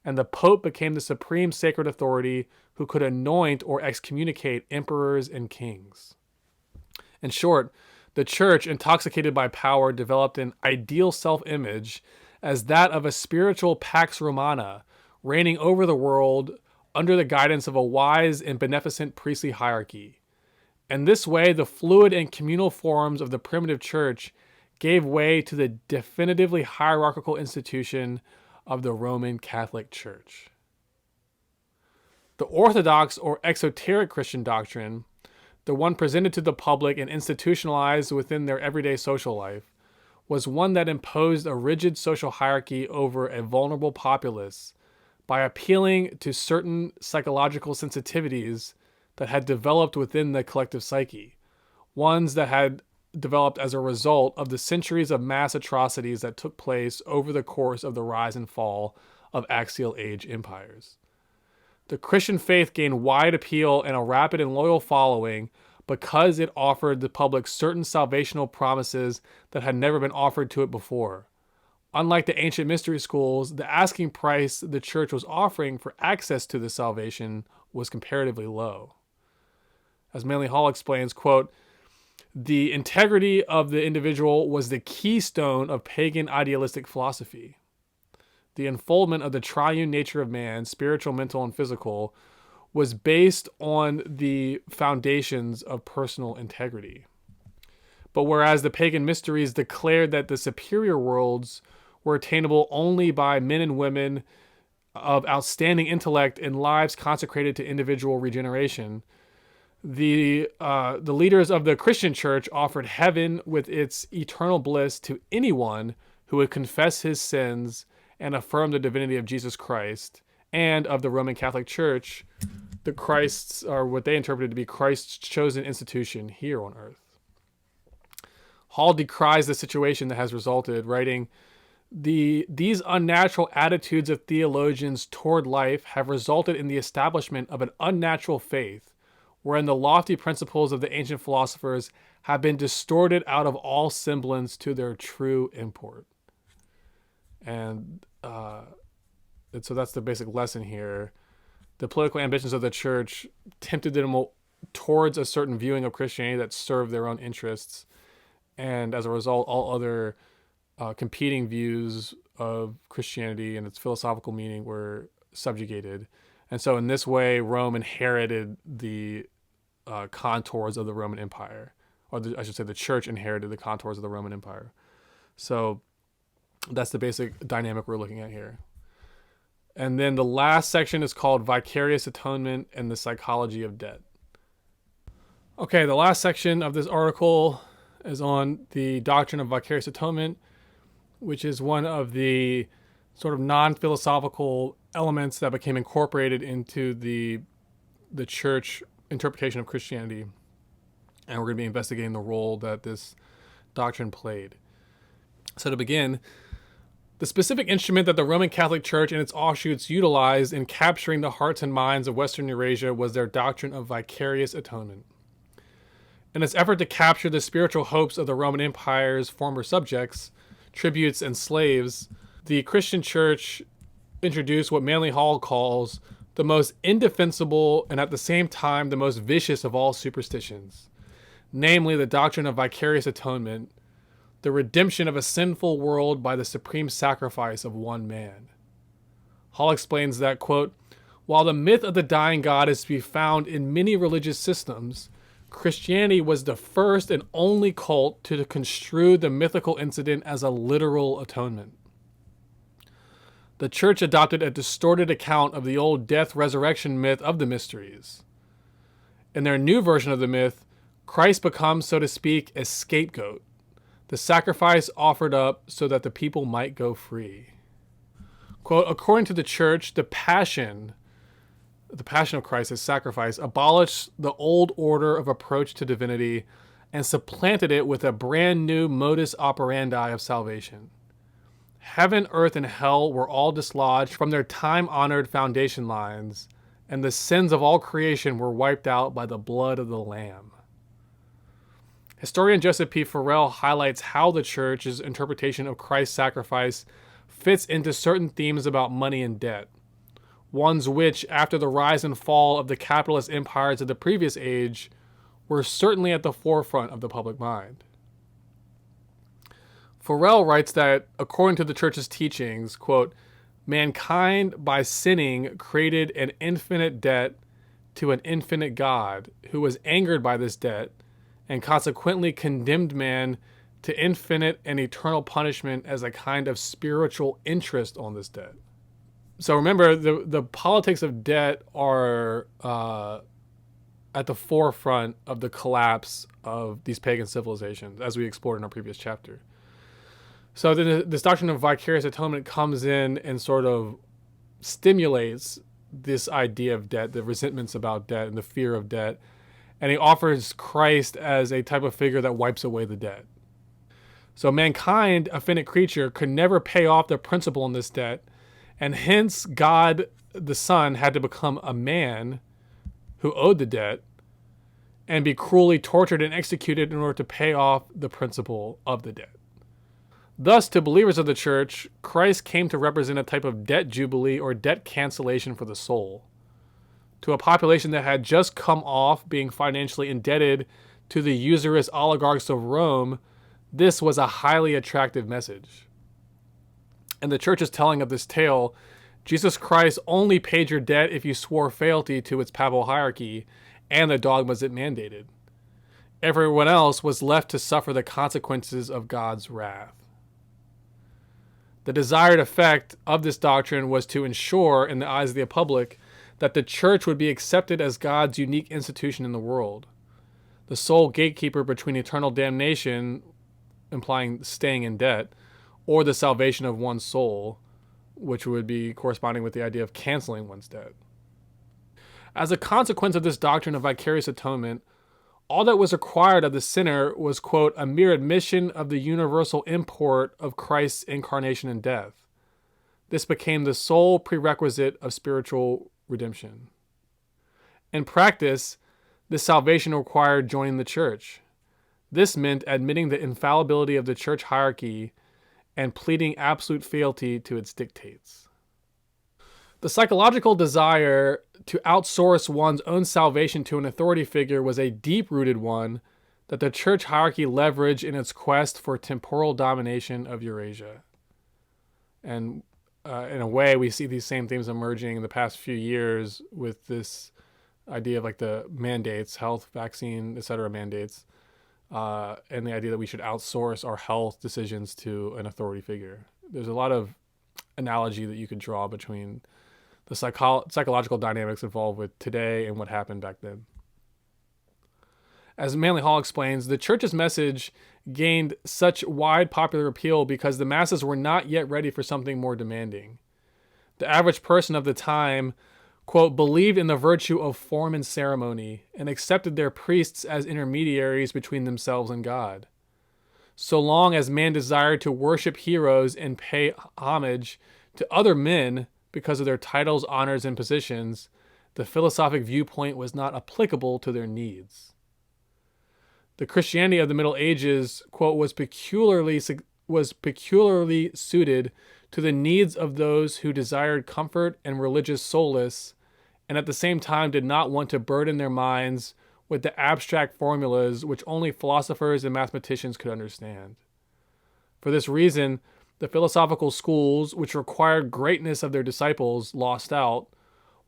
and the Pope became the supreme sacred authority who could anoint or excommunicate emperors and kings. In short, the church, intoxicated by power, developed an ideal self-image as that of a spiritual Pax Romana, reigning over the world under the guidance of a wise and beneficent priestly hierarchy. In this way, the fluid and communal forms of the primitive church gave way to the definitively hierarchical institution of the Roman Catholic Church. The orthodox or exoteric Christian doctrine, the one presented to the public and institutionalized within their everyday social life, was one that imposed a rigid social hierarchy over a vulnerable populace by appealing to certain psychological sensitivities that had developed within the collective psyche, ones that had developed as a result of the centuries of mass atrocities that took place over the course of the rise and fall of axial age empires. The Christian faith gained wide appeal and a rapid and loyal following because it offered the public certain salvational promises that had never been offered to it before. Unlike the ancient mystery schools, the asking price the church was offering for access to this salvation was comparatively low. As Manly Hall explains, quote, the integrity of the individual was the keystone of pagan idealistic philosophy. The unfoldment of the triune nature of man, spiritual, mental, and physical, was based on the foundations of personal integrity. But whereas the pagan mysteries declared that the superior worlds were attainable only by men and women of outstanding intellect and lives consecrated to individual regeneration, the leaders of the Christian church offered heaven with its eternal bliss to anyone who would confess his sins and affirm the divinity of Jesus Christ, and of the Roman Catholic Church, the Christ's, or what they interpreted to be Christ's chosen institution here on earth. Hall decries the situation that has resulted, writing, these unnatural attitudes of theologians toward life have resulted in the establishment of an unnatural faith, wherein the lofty principles of the ancient philosophers have been distorted out of all semblance to their true import. And so that's the basic lesson here. The political ambitions of the church tempted them towards a certain viewing of Christianity that served their own interests. And as a result, all other competing views of Christianity and its philosophical meaning were subjugated. And so in this way, Rome inherited the contours of the Roman Empire. Or I should say the church inherited the contours of the Roman Empire. So that's the basic dynamic we're looking at here. And then the last section is called Vicarious Atonement and the Psychology of Debt. Okay, the last section of this article is on the doctrine of vicarious atonement, which is one of the sort of non-philosophical elements that became incorporated into the church interpretation of Christianity. And we're going to be investigating the role that this doctrine played. So to begin, the specific instrument that the Roman Catholic Church and its offshoots utilized in capturing the hearts and minds of Western Eurasia was their doctrine of vicarious atonement. In its effort to capture the spiritual hopes of the Roman Empire's former subjects, tributes, and slaves, the Christian Church introduced what Manly Hall calls the most indefensible and at the same time the most vicious of all superstitions, namely the doctrine of vicarious atonement, the redemption of a sinful world by the supreme sacrifice of one man. Hall explains that, quote, while the myth of the dying God is to be found in many religious systems, Christianity was the first and only cult to construe the mythical incident as a literal atonement. The church adopted a distorted account of the old death-resurrection myth of the mysteries. In their new version of the myth, Christ becomes, so to speak, a scapegoat, the sacrifice offered up so that the people might go free. Quote, according to the church, the passion of Christ as sacrifice abolished the old order of approach to divinity and supplanted it with a brand new modus operandi of salvation. Heaven, earth, and hell were all dislodged from their time-honored foundation lines, and the sins of all creation were wiped out by the blood of the Lamb. Historian Joseph P. Farrell highlights how the church's interpretation of Christ's sacrifice fits into certain themes about money and debt, ones which, after the rise and fall of the capitalist empires of the previous age, were certainly at the forefront of the public mind. Farrell writes that, according to the church's teachings, quote, mankind by sinning created an infinite debt to an infinite God who was angered by this debt and consequently condemned man to infinite and eternal punishment as a kind of spiritual interest on this debt. So remember, the politics of debt are at the forefront of the collapse of these pagan civilizations, as we explored in our previous chapter. So this doctrine of vicarious atonement comes in and sort of stimulates this idea of debt, the resentments about debt and the fear of debt. And he offers Christ as a type of figure that wipes away the debt. So mankind, a finite creature, could never pay off the principal in this debt. And hence God, the Son, had to become a man who owed the debt and be cruelly tortured and executed in order to pay off the principal of the debt. Thus, to believers of the church, Christ came to represent a type of debt jubilee or debt cancellation for the soul. To a population that had just come off being financially indebted to the usurious oligarchs of Rome, this was a highly attractive message. In the church's telling of this tale, Jesus Christ only paid your debt if you swore fealty to its papal hierarchy and the dogmas it mandated. Everyone else was left to suffer the consequences of God's wrath. The desired effect of this doctrine was to ensure, in the eyes of the public, that the church would be accepted as God's unique institution in the world, the sole gatekeeper between eternal damnation, implying staying in debt, or the salvation of one's soul, which would be corresponding with the idea of canceling one's debt. As a consequence of this doctrine of vicarious atonement, all that was required of the sinner was, quote, a mere admission of the universal import of Christ's incarnation and death. This became the sole prerequisite of spiritual redemption. In practice, this salvation required joining the church. This meant admitting the infallibility of the church hierarchy and pleading absolute fealty to its dictates. The psychological desire to outsource one's own salvation to an authority figure was a deep-rooted one that the church hierarchy leveraged in its quest for temporal domination of Eurasia. And in a way, we see these same themes emerging in the past few years with this idea of like the mandates, health, vaccine, etc. mandates, and the idea that we should outsource our health decisions to an authority figure. There's a lot of analogy that you could draw between the psychological dynamics involved with today and what happened back then. As Manly Hall explains, the church's message gained such wide popular appeal because the masses were not yet ready for something more demanding. The average person of the time, quote, believed in the virtue of form and ceremony and accepted their priests as intermediaries between themselves and God. So long as man desired to worship heroes and pay homage to other men because of their titles, honors, and positions, the philosophic viewpoint was not applicable to their needs. The Christianity of the Middle Ages, quote, was peculiarly suited to the needs of those who desired comfort and religious solace, and at the same time did not want to burden their minds with the abstract formulas which only philosophers and mathematicians could understand. For this reason, the philosophical schools, which required greatness of their disciples, lost out,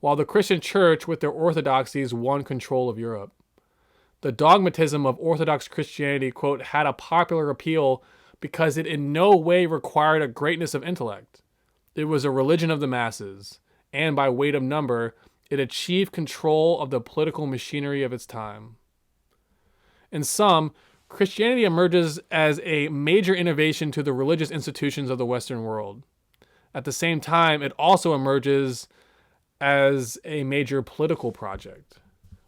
while the Christian church, with their orthodoxies, won control of Europe. The dogmatism of Orthodox Christianity, quote, had a popular appeal because it in no way required a greatness of intellect. It was a religion of the masses, and by weight of number, it achieved control of the political machinery of its time. In sum, Christianity emerges as a major innovation to the religious institutions of the Western world. At the same time, it also emerges as a major political project,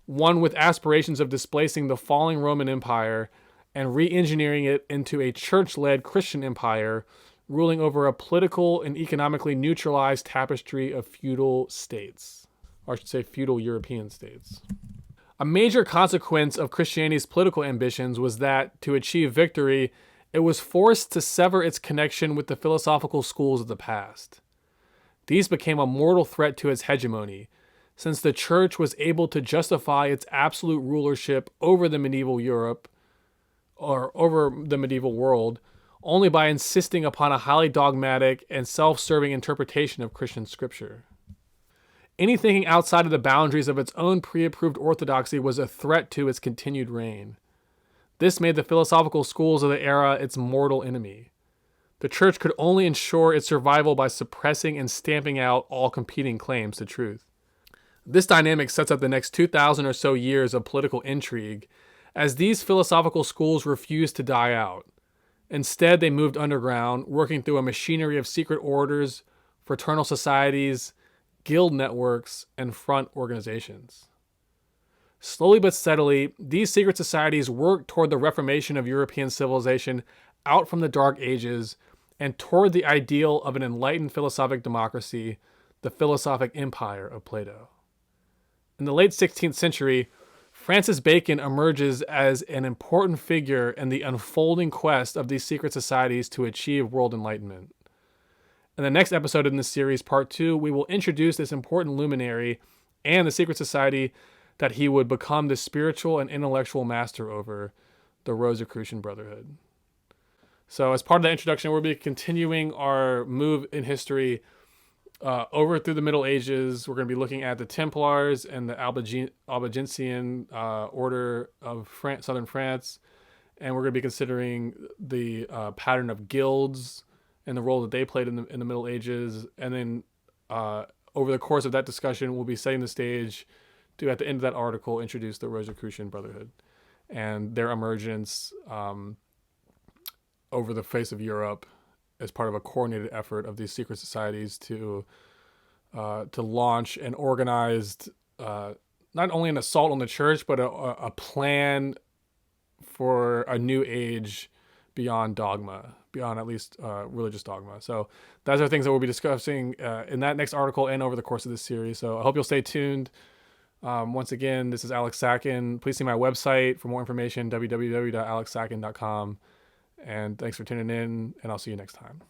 one with aspirations of displacing the falling Roman Empire and re-engineering it into a church-led Christian empire, ruling over a political and economically neutralized tapestry of feudal states, or I should say feudal European states. A major consequence of Christianity's political ambitions was that, to achieve victory, it was forced to sever its connection with the philosophical schools of the past. These became a mortal threat to its hegemony, since the church was able to justify its absolute rulership over the medieval Europe, or over the medieval world, only by insisting upon a highly dogmatic and self-serving interpretation of Christian scripture. Any thinking outside of the boundaries of its own pre-approved orthodoxy was a threat to its continued reign. This made the philosophical schools of the era its mortal enemy. The church could only ensure its survival by suppressing and stamping out all competing claims to truth. This dynamic sets up the next 2,000 or so years of political intrigue, as these philosophical schools refused to die out. Instead, they moved underground, working through a machinery of secret orders, fraternal societies, guild networks, and front organizations. Slowly but steadily, these secret societies worked toward the reformation of European civilization out from the Dark Ages and toward the ideal of an enlightened philosophic democracy, the philosophic empire of Plato. In the late 16th century, Francis Bacon emerges as an important figure in the unfolding quest of these secret societies to achieve world enlightenment. In the next episode in this series, Part 2, we will introduce this important luminary and the secret society that he would become the spiritual and intellectual master over, the Rosicrucian Brotherhood. So as part of that introduction, we'll be continuing our move in history over through the Middle Ages. We're going to be looking at the Templars and the Albigensian order of southern France. And we're going to be considering the pattern of guilds and the role that they played in the Middle Ages. And then over the course of that discussion, we'll be setting the stage to, at the end of that article, introduce the Rosicrucian Brotherhood and their emergence over the face of Europe as part of a coordinated effort of these secret societies to launch an organized, not only an assault on the church, but a plan for a new age beyond dogma, beyond at least religious dogma. So those are things that we'll be discussing in that next article and over the course of this series. So I hope you'll stay tuned. Once again, this is Alex Sakin. Please see my website for more information, www.alexsakin.com. And thanks for tuning in, and I'll see you next time.